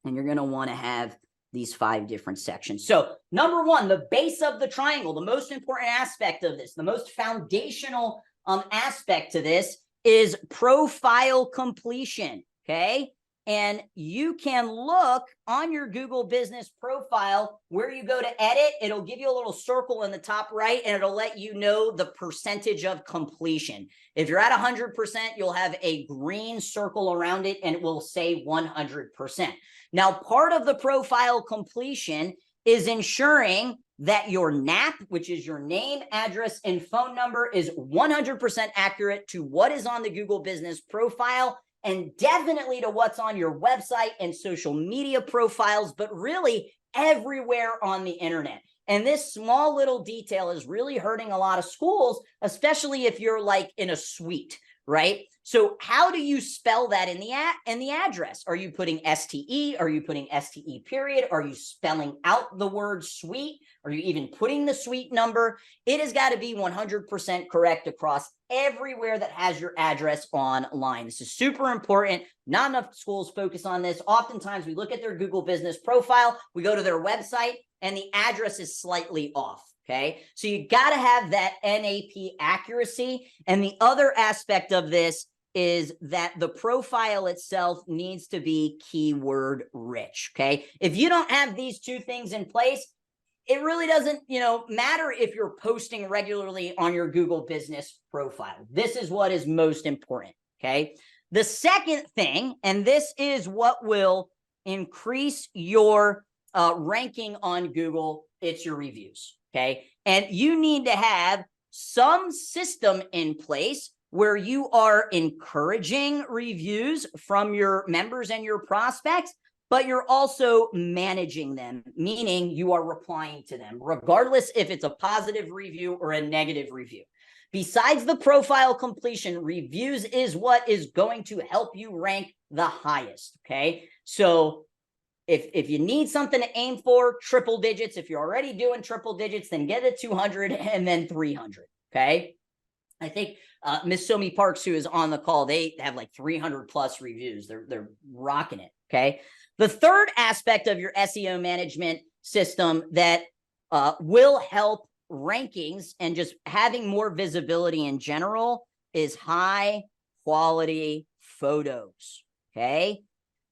and you're going to want to have these 5 different sections. So number 1, the base of the triangle, the most important aspect of this, the most foundational aspect to this is profile completion, okay? And you can look on your Google business profile where you go to edit. It'll give you a little circle in the top right, and it'll let you know the percentage of completion. If you're at 100%, you'll have a green circle around it, and it will say 100%. Now, part of the profile completion is ensuring that your NAP, which is your name, address, and phone number, is 100% accurate to what is on the Google business profile, and definitely to what's on your website and social media profiles, but really everywhere on the internet. And this small little detail is really hurting a lot of schools, especially if you're like in a suite, right? So how do you spell that in the address? Are you putting STE? Are you putting STE period? Are you spelling out the word suite? Are you even putting the suite number? It has got to be 100% correct across everywhere that has your address online. This is super important. Not enough schools focus on this. Oftentimes we look at their Google business profile, we go to their website, and the address is slightly off. Okay, so you got to have that NAP accuracy. And the other aspect of this is that the profile itself needs to be keyword rich. Okay, if you don't have these 2 things in place, it really doesn't, matter if you're posting regularly on your Google business profile. This is what is most important. Okay, the second thing, and this is what will increase your ranking on Google, it's your reviews. Okay, and you need to have some system in place where you are encouraging reviews from your members and your prospects, but you're also managing them, meaning you are replying to them, regardless if it's a positive review or a negative review. Besides the profile completion, reviews is what is going to help you rank the highest. Okay, so if you need something to aim for, triple digits. If you're already doing triple digits, then get it 200 and then 300. Okay, I think Miss Somi Parks, who is on the call, they have like 300 plus reviews. They're rocking it. Okay, the third aspect of your SEO management system that will help rankings and just having more visibility in general is high quality photos. Okay,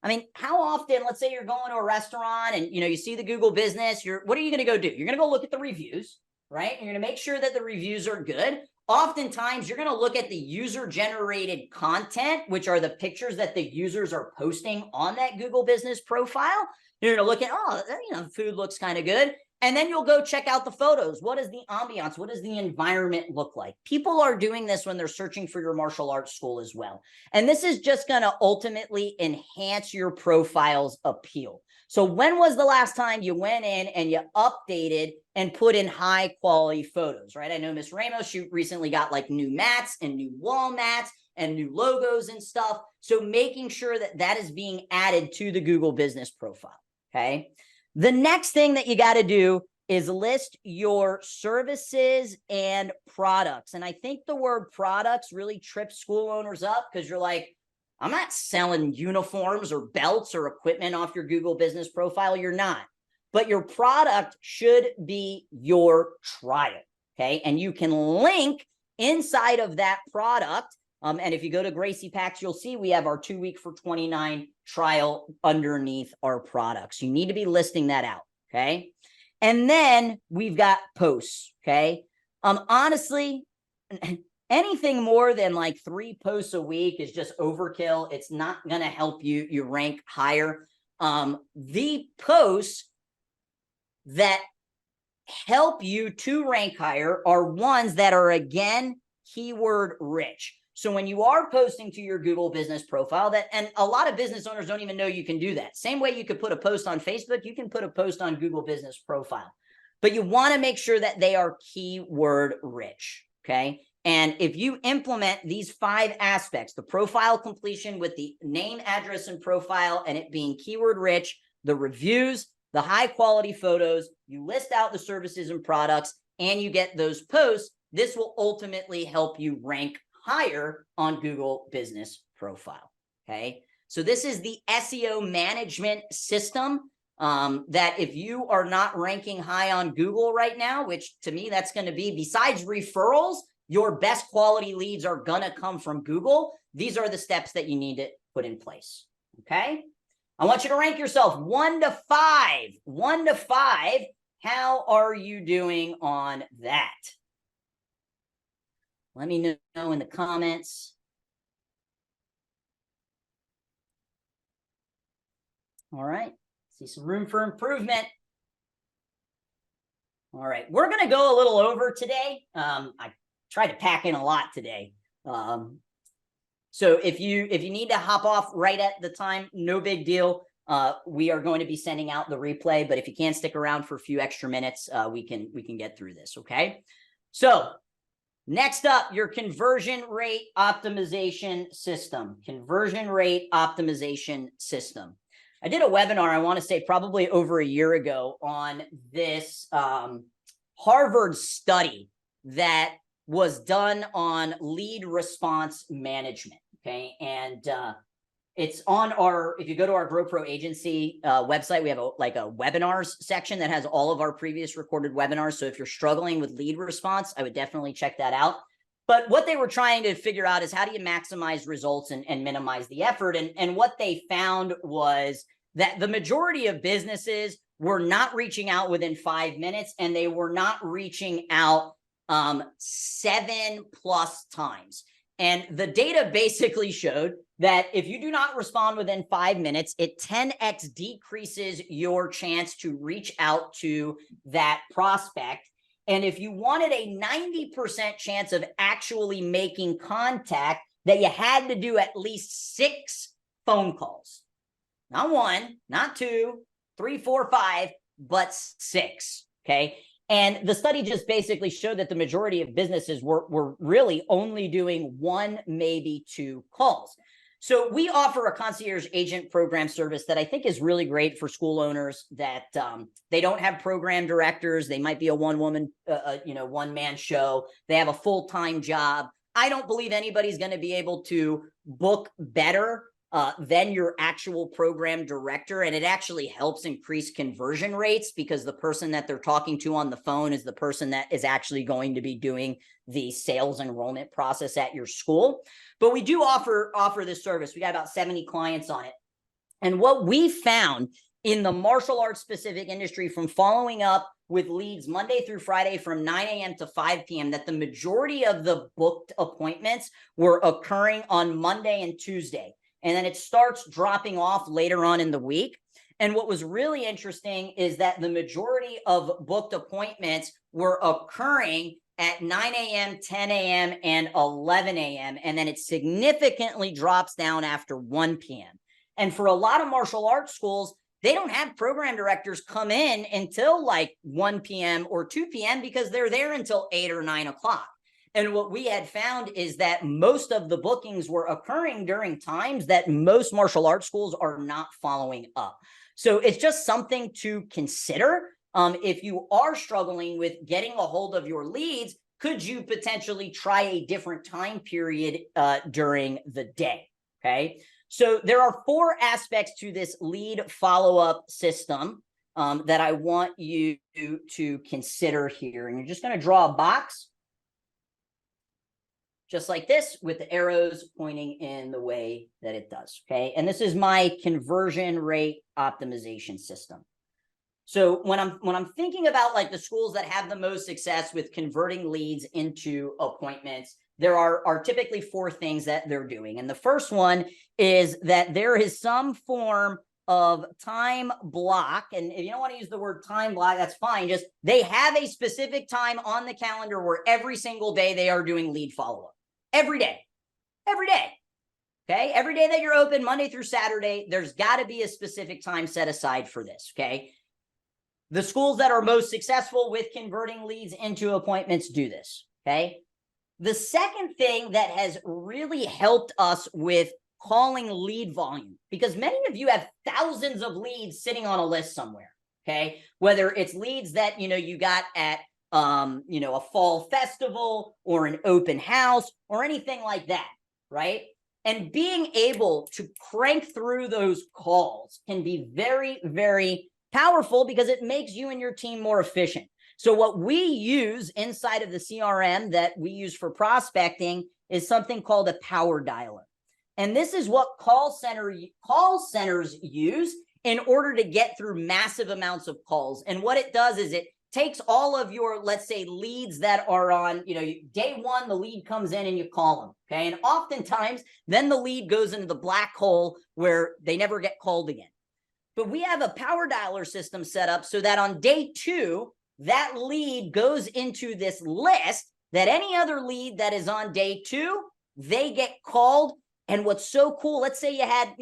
I mean, how often, let's say you're going to a restaurant and, you see the Google business, what are you going to go do? You're going to go look at the reviews, right? You're going to make sure that the reviews are good. Oftentimes, you're going to look at the user-generated content, which are the pictures that the users are posting on that Google business profile. You're going to look at, food looks kind of good. And then you'll go check out the photos. What is the ambiance? What does the environment look like? People are doing this when they're searching for your martial arts school as well. And this is just going to ultimately enhance your profile's appeal. So when was the last time you went in and you updated and put in high quality photos, right? I know Miss Ramos, she recently got like new mats and new wall mats and new logos and stuff. So making sure that that is being added to the Google business profile, okay? The next thing that you got to do is list your services and products. And I think the word products really trips school owners up because you're like, I'm not selling uniforms or belts or equipment off your Google business profile. You're not. But your product should be your trial, okay? And you can link inside of that product. And if you go to Gracie Packs, you'll see we have our 2-week for $29 trial underneath our products. You need to be listing that out, okay? And then we've got posts, okay? Honestly, anything more than like 3 posts a week is just overkill. It's not going to help you rank higher. The posts that help you to rank higher are ones that are, again, keyword rich. So when you are posting to your Google business profile, and a lot of business owners don't even know you can do that. Same way you could put a post on Facebook, you can put a post on Google business profile. but you want to make sure that they are keyword rich, okay? And if you implement these 5 aspects, the profile completion with the name, address, and profile, and it being keyword rich, the reviews, the high quality photos, you list out the services and products, and you get those posts, this will ultimately help you rank higher on Google Business Profile, okay? So this is the SEO management system that if you are not ranking high on Google right now, which to me, that's going to be, besides referrals, your best quality leads are going to come from Google. These are the steps that you need to put in place, okay? I want you to rank yourself 1 to 5. 1 to 5. How are you doing on that? Let me know in the comments. All right. See some room for improvement. All right. We're going to go a little over today. I tried to pack in a lot today. So if you need to hop off right at the time, no big deal. We are going to be sending out the replay, but if you can't stick around for a few extra minutes, we can get through this, okay? So next up, your conversion rate optimization system. Conversion rate optimization system. I did a webinar, I want to say probably over a year ago, on this Harvard study that was done on lead response management, okay? And it's on our, if you go to our GrowPro agency website, we have a webinars section that has all of our previous recorded webinars. So if you're struggling with lead response, I would definitely check that out. But what they were trying to figure out is how do you maximize results and minimize the effort? And what they found was that the majority of businesses were not reaching out within 5 minutes, and they were not reaching out 7+ times. And the data basically showed that if you do not respond within 5 minutes, it 10x decreases your chance to reach out to that prospect. And if you wanted a 90% chance of actually making contact, that you had to do at least 6 phone calls. Not 1, not 2, 3, 4, 5, but 6, okay? And the study just basically showed that the majority of businesses were really only doing 1, maybe 2 calls. So we offer a concierge agent program service that I think is really great for school owners that they don't have program directors. They might be a one-woman, one-man show. They have a full-time job. I don't believe anybody's going to be able to book better than your actual program director. And it actually helps increase conversion rates because the person that they're talking to on the phone is the person that is actually going to be doing the sales enrollment process at your school. But we do offer this service. We got about 70 clients on it. And what we found in the martial arts specific industry from following up with leads Monday through Friday from 9 a.m. to 5 p.m. that the majority of the booked appointments were occurring on Monday and Tuesday. And then it starts dropping off later on in the week. And what was really interesting is that the majority of booked appointments were occurring at 9 a.m., 10 a.m., and 11 a.m. And then it significantly drops down after 1 p.m. And for a lot of martial arts schools, they don't have program directors come in until like 1 p.m. or 2 p.m. because they're there until 8 or 9 o'clock. And what we had found is that most of the bookings were occurring during times that most martial arts schools are not following up. So it's just something to consider. If you are struggling with getting a hold of your leads, could you potentially try a different time period during the day? Okay. So there are 4 aspects to this lead follow-up system that I want you to consider here. And you're just going to draw a box just like this with the arrows pointing in the way that it does, okay? And this is my conversion rate optimization system. So when I'm thinking about like the schools that have the most success with converting leads into appointments, there are typically 4 things that they're doing. And the first one is that there is some form of time block. And if you don't want to use the word time block, that's fine. Just they have a specific time on the calendar where every single day they are doing lead follow-up. Every day. Okay. Every day that you're open, Monday through Saturday, there's got to be a specific time set aside for this. Okay. The schools that are most successful with converting leads into appointments do this, okay? The second thing that has really helped us with calling lead volume, because many of you have thousands of leads sitting on a list somewhere, okay? Whether it's leads that, you got at, a fall festival or an open house or anything like that, right? And being able to crank through those calls can be very, very powerful because it makes you and your team more efficient. So what we use inside of the CRM that we use for prospecting is something called a power dialer. And this is what call centers use in order to get through massive amounts of calls. And what it does is it takes all of your, let's say, leads that are on, day one, the lead comes in and you call them, okay? And oftentimes, then the lead goes into the black hole where they never get called again. But we have a power dialer system set up so that on day two, that lead goes into this list that any other lead that is on day two, they get called. And what's so cool, let's say you had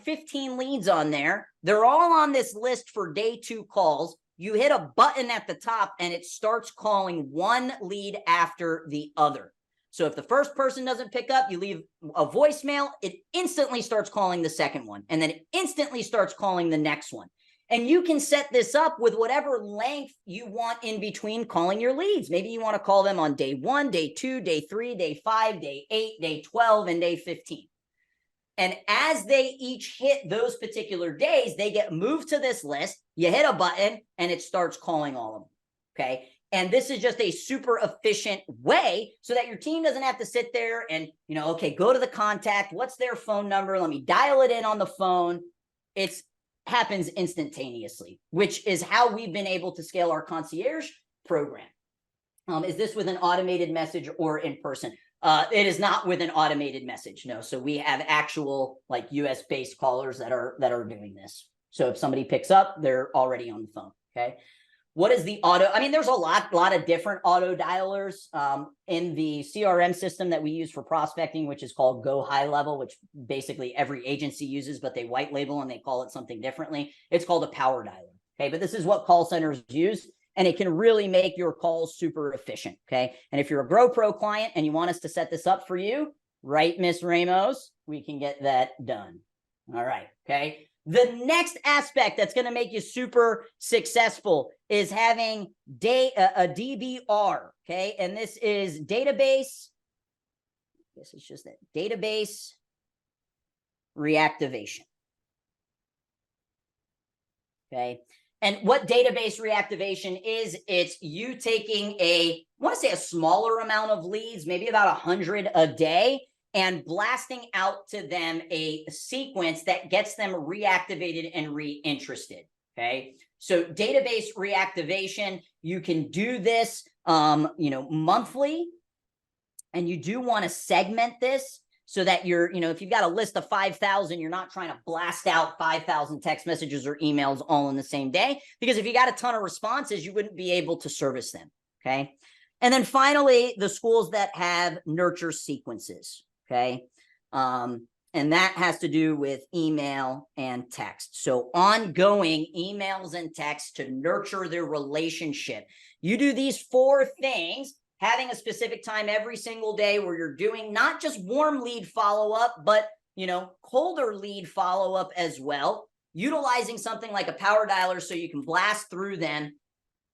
15 leads on there. They're all on this list for day two calls. You hit a button at the top and it starts calling one lead after the other. So if the first person doesn't pick up, you leave a voicemail, it instantly starts calling the second one, and then it instantly starts calling the next one. And you can set this up with whatever length you want in between calling your leads. Maybe you want to call them on day 1, day 2, day 3, day 5, day 8, day 12, and day 15. And as they each hit those particular days, they get moved to this list. You hit a button and it starts calling all of them, okay? And this is just a super efficient way so that your team doesn't have to sit there and, okay, go to the contact. What's their phone number? Let me dial it in on the phone. It happens instantaneously, which is how we've been able to scale our concierge program. Is this with an automated message or in person? It is not with an automated message, no. So we have actual US-based callers that are doing this. So if somebody picks up, they're already on the phone, okay? What is the auto? I mean, there's a lot of different auto dialers in the CRM system that we use for prospecting, which is called Go High Level, which basically every agency uses, but they white label and they call it something differently. It's called a power dialer, okay? But this is what call centers use, and it can really make your calls super efficient, okay? And if you're a Grow Pro client and you want us to set this up for you, right, Miss Ramos, we can get that done. All right, okay? The next aspect that's going to make you super successful is having a DBR, okay? And this is database. I guess it's just that database reactivation, okay? And what database reactivation is, it's you taking I want to say a smaller amount of leads, maybe about 100 a day, and blasting out to them a sequence that gets them reactivated and reinterested, okay? So database reactivation, you can do this, monthly, and you do want to segment this so that you're, if you've got a list of 5,000, you're not trying to blast out 5,000 text messages or emails all in the same day, because if you got a ton of responses, you wouldn't be able to service them, okay? And then finally, the schools that have nurture sequences, okay? And that has to do with email and text. So ongoing emails and text to nurture their relationship. You do these 4 things, having a specific time every single day where you're doing not just warm lead follow-up, but, colder lead follow-up as well. Utilizing something like a power dialer so you can blast through them.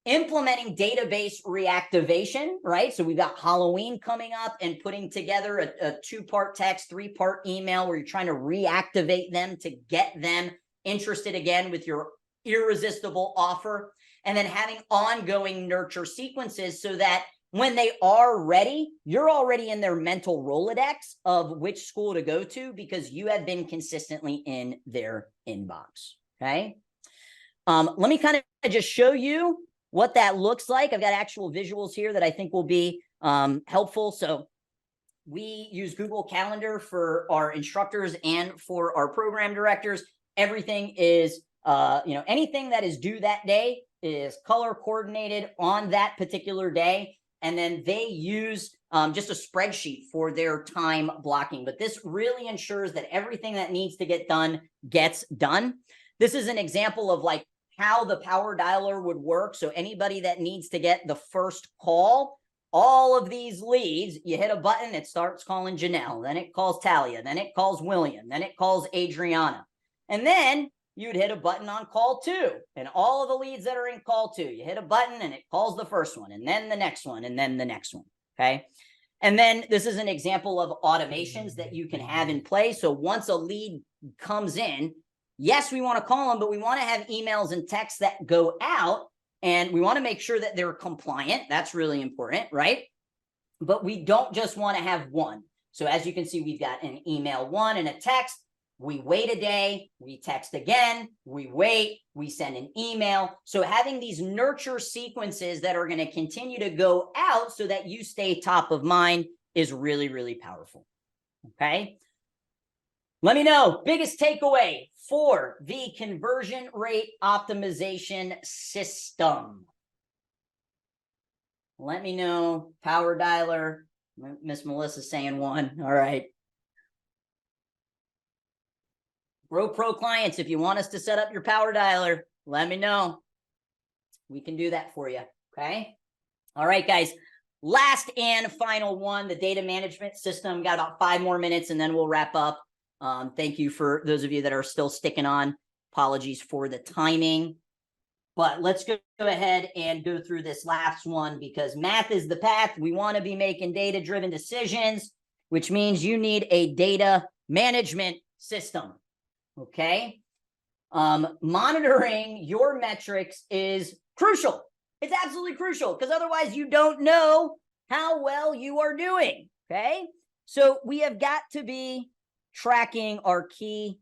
Implementing database reactivation, right? So we've got Halloween coming up, and putting together a 2-part text, 3-part email where you're trying to reactivate them to get them interested again with your irresistible offer. And then having ongoing nurture sequences so that when they are ready, you're already in their mental Rolodex of which school to go to because you have been consistently in their inbox, okay? Let me kind of just show you what that looks like. I've got actual visuals here that I think will be helpful. So we use Google Calendar for our instructors and for our program directors. Everything is, anything that is due that day is color coordinated on that particular day. And then they use just a spreadsheet for their time blocking. But this really ensures that everything that needs to get done gets done. This is an example of how the power dialer would work. So anybody that needs to get the first call, all of these leads, you hit a button, it starts calling Janelle, then it calls Talia, then it calls William, then it calls Adriana. And then you'd hit a button on call 2, and all of the leads that are in call 2, you hit a button and it calls the first one, and then the next one, and then the next one, okay? And then this is an example of automations that you can have in place. So once a lead comes in, yes, we want to call them, but we want to have emails and texts that go out, and we want to make sure that they're compliant. That's really important, right? But we don't just want to have one. So as you can see, we've got an email 1 and a text. We wait a day, we text again, we wait, we send an email. So having these nurture sequences that are going to continue to go out so that you stay top of mind is really, really powerful. Okay. Let me know, biggest takeaway for the conversion rate optimization system. Let me know, power dialer. Miss Melissa's saying 1. All right. Grow Pro clients, if you want us to set up your power dialer, let me know. We can do that for you, okay? All right, guys. Last and final one, the data management system. Got about 5 more minutes, and then we'll wrap up. Thank you for those of you that are still sticking on. Apologies for the timing. But let's go ahead and go through this last one, because math is the path. We want to be making data-driven decisions, which means you need a data management system. Okay. Monitoring your metrics is crucial. It's absolutely crucial, because otherwise you don't know how well you are doing. Okay. So we have got to be tracking our key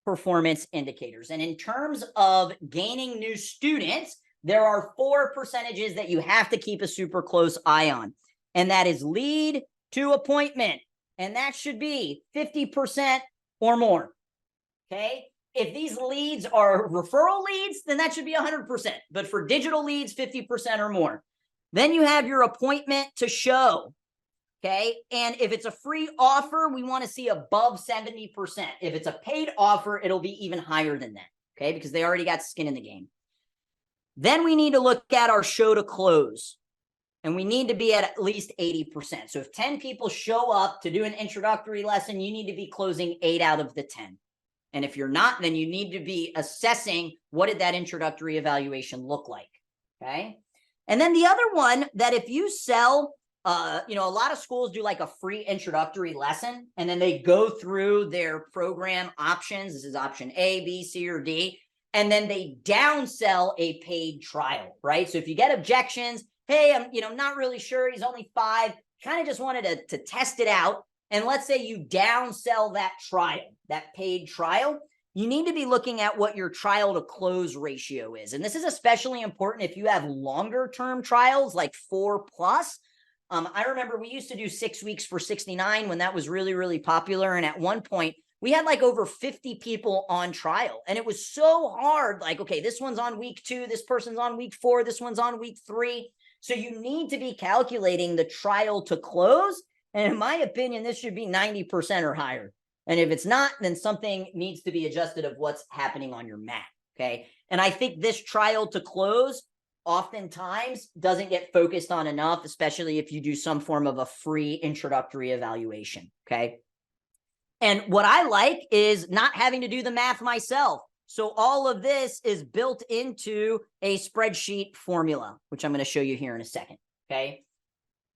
performance indicators. And in terms of gaining new students, there are 4 percentages that you have to keep a super close eye on. And that is lead to appointment. And that should be 50% or more. Okay. If these leads are referral leads, then that should be 100%. But for digital leads, 50% or more. Then you have your appointment to show. Okay. And if it's a free offer, we want to see above 70%. If it's a paid offer, it'll be even higher than that. Okay. Because they already got skin in the game. Then we need to look at our show to close. And we need to be at least 80%. So if 10 people show up to do an introductory lesson, you need to be closing 8 out of the 10. And if you're not, then you need to be assessing what did that introductory evaluation look like, okay? And then the other one, that if you sell, a lot of schools do like a free introductory lesson, and then they go through their program options. This is option A, B, C, or D. And then they downsell a paid trial, right? So if you get objections, hey, I'm not really sure, he's only 5, kind of just wanted to test it out. And let's say you downsell that trial, that paid trial, you need to be looking at what your trial to close ratio is. And this is especially important if you have longer term trials, like 4+. I remember we used to do 6 weeks for $69 when that was really, really popular. And at one point we had like over 50 people on trial, and it was so hard. Like, okay, this one's on week 2, this person's on week 4, this one's on week 3. So you need to be calculating the trial to close. And in my opinion, this should be 90% or higher. And if it's not, then something needs to be adjusted of what's happening on your mat. Okay. And I think this trial to close oftentimes doesn't get focused on enough, especially if you do some form of a free introductory evaluation. Okay. And what I like is not having to do the math myself. So all of this is built into a spreadsheet formula, which I'm going to show you here in a second. Okay.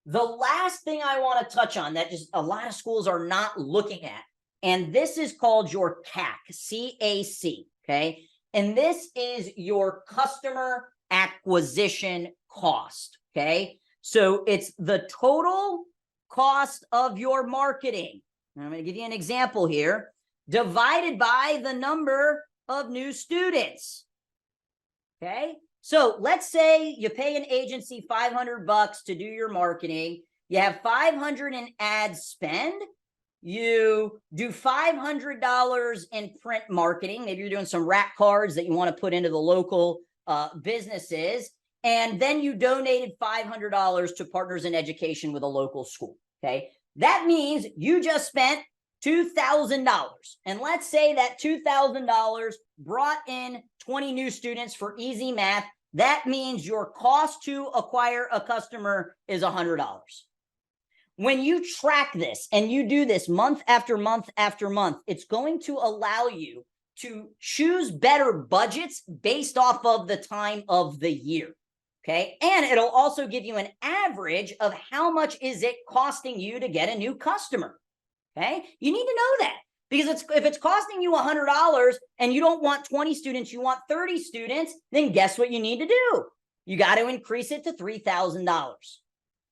The last thing I want to touch on that just a lot of schools are not looking at, and this is called your CAC, C-A-C, okay? And this is your customer acquisition cost, okay? So it's the total cost of your marketing. And I'm going to give you an example here, divided by the number of new students, okay? So let's say you pay an agency $500 to do your marketing. You have $500 in ad spend. You do $500 in print marketing. Maybe you're doing some rack cards that you want to put into the local businesses. And then you donated $500 to Partners in Education with a local school. Okay. That means you just spent $2,000. And let's say that $2,000 brought in 20 new students. For easy math, that means your cost to acquire a customer is $100. When you track this and you do this month after month after month, it's going to allow you to choose better budgets based off of the time of the year. Okay. And it'll also give you an average of how much is it costing you to get a new customer. Okay. You need to know that, because if it's costing you $100 and you don't want 20 students, you want 30 students, then guess what you need to do? You got to increase it to $3,000.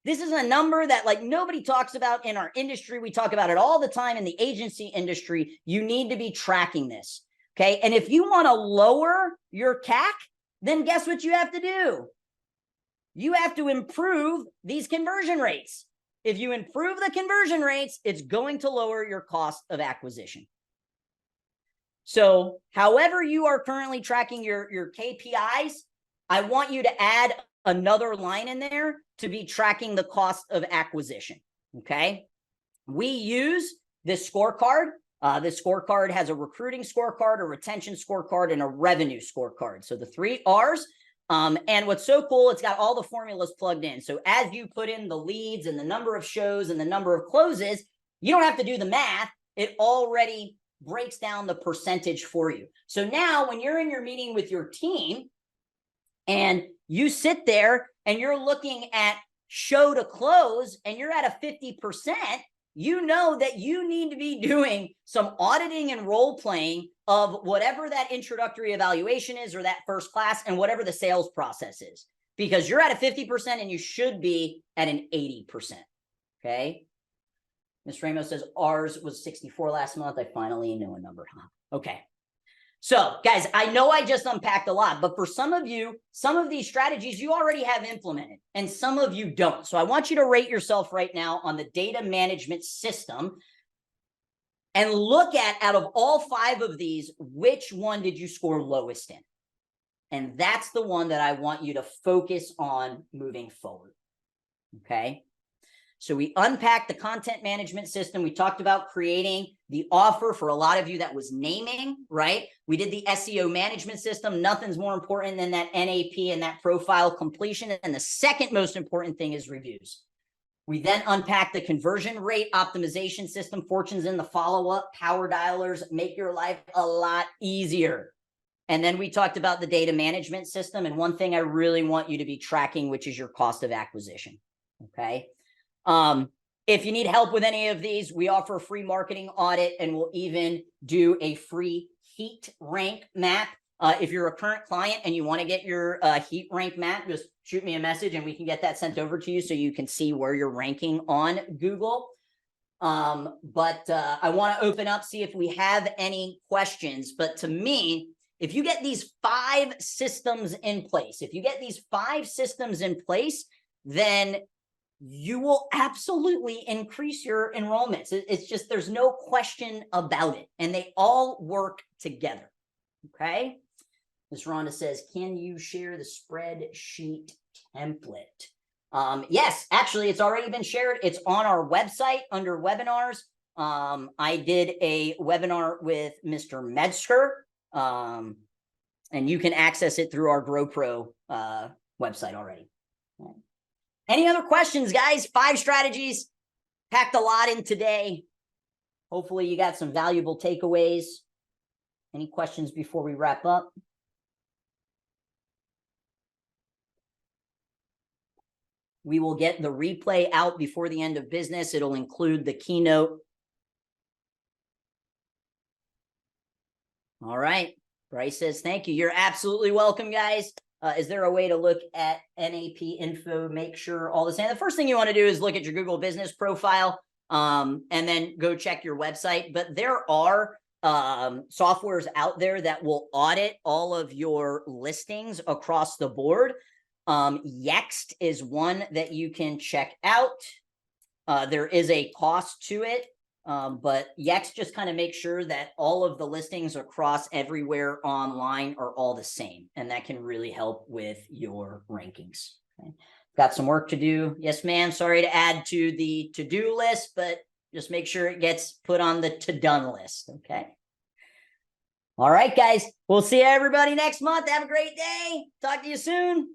This is a number that like nobody talks about in our industry. We talk about it all the time in the agency industry. You need to be tracking this. Okay. And if you want to lower your CAC, then guess what you have to do? You have to improve these conversion rates. If you improve the conversion rates, it's going to lower your cost of acquisition. So however you are currently tracking your KPIs, I want you to add another line in there to be tracking the cost of acquisition. Okay. We use this scorecard. This scorecard has a recruiting scorecard, a retention scorecard, and a revenue scorecard. So the 3 R's. And what's so cool, it's got all the formulas plugged in. So as you put in the leads and the number of shows and the number of closes, you don't have to do the math. It already breaks down the percentage for you. So now when you're in your meeting with your team and you sit there and you're looking at show to close and you're at a 50%, you know that you need to be doing some auditing and role playing of whatever that introductory evaluation is or that first class and whatever the sales process is, because you're at a 50% and you should be at an 80%. Okay. Ms. Ramos says ours was 64 last month. I finally know a number. Okay. So guys, I know I just unpacked a lot, but for some of you, some of these strategies you already have implemented and some of you don't. So I want you to rate yourself right now on the data management system and look at, out of all 5 of these, which one did you score lowest in? And that's the one that I want you to focus on moving forward. Okay. So we unpacked the content management system. We talked about creating the offer. For a lot of you, that was naming, right? We did the SEO management system. Nothing's more important than that NAP and that profile completion. And the second most important thing is reviews. We then unpacked the conversion rate optimization system, fortunes in the follow-up, power dialers, make your life a lot easier. And then we talked about the data management system. And one thing I really want you to be tracking, which is your cost of acquisition. Okay. If you need help with any of these, we offer a free marketing audit, and we'll even do a free heat rank map. If you're a current client and you want to get your heat rank map, just shoot me a message and we can get that sent over to you so you can see where you're ranking on Google. But I want to open up, see if we have any questions. But to me, if you get these 5 systems in place, then you will absolutely increase your enrollments. It's just, there's no question about it. And they all work together. Okay. Ms. Rhonda says, can you share the spreadsheet template? Yes, actually, it's already been shared. It's on our website under webinars. I did a webinar with Mr. Metzger, and you can access it through our GrowPro website already. Okay. Any other questions, guys? 5 strategies, packed a lot in today. Hopefully you got some valuable takeaways. Any questions before we wrap up? We will get the replay out before the end of business. It'll include the keynote. All right. Bryce says, thank you. You're absolutely welcome, guys. Is there a way to look at NAP info, make sure all the same? The first thing you want to do is look at your Google business profile, and then go check your website. But there are softwares out there that will audit all of your listings across the board. Yext is one that you can check out. There is a cost to it. But Yext just kind of makes sure that all of the listings across everywhere online are all the same. And that can really help with your rankings. Okay. Got some work to do. Yes, ma'am. Sorry to add to the to-do list, but Just make sure it gets put on the to-done list, okay? All right, guys. We'll see everybody next month. Have a great day. Talk to you soon.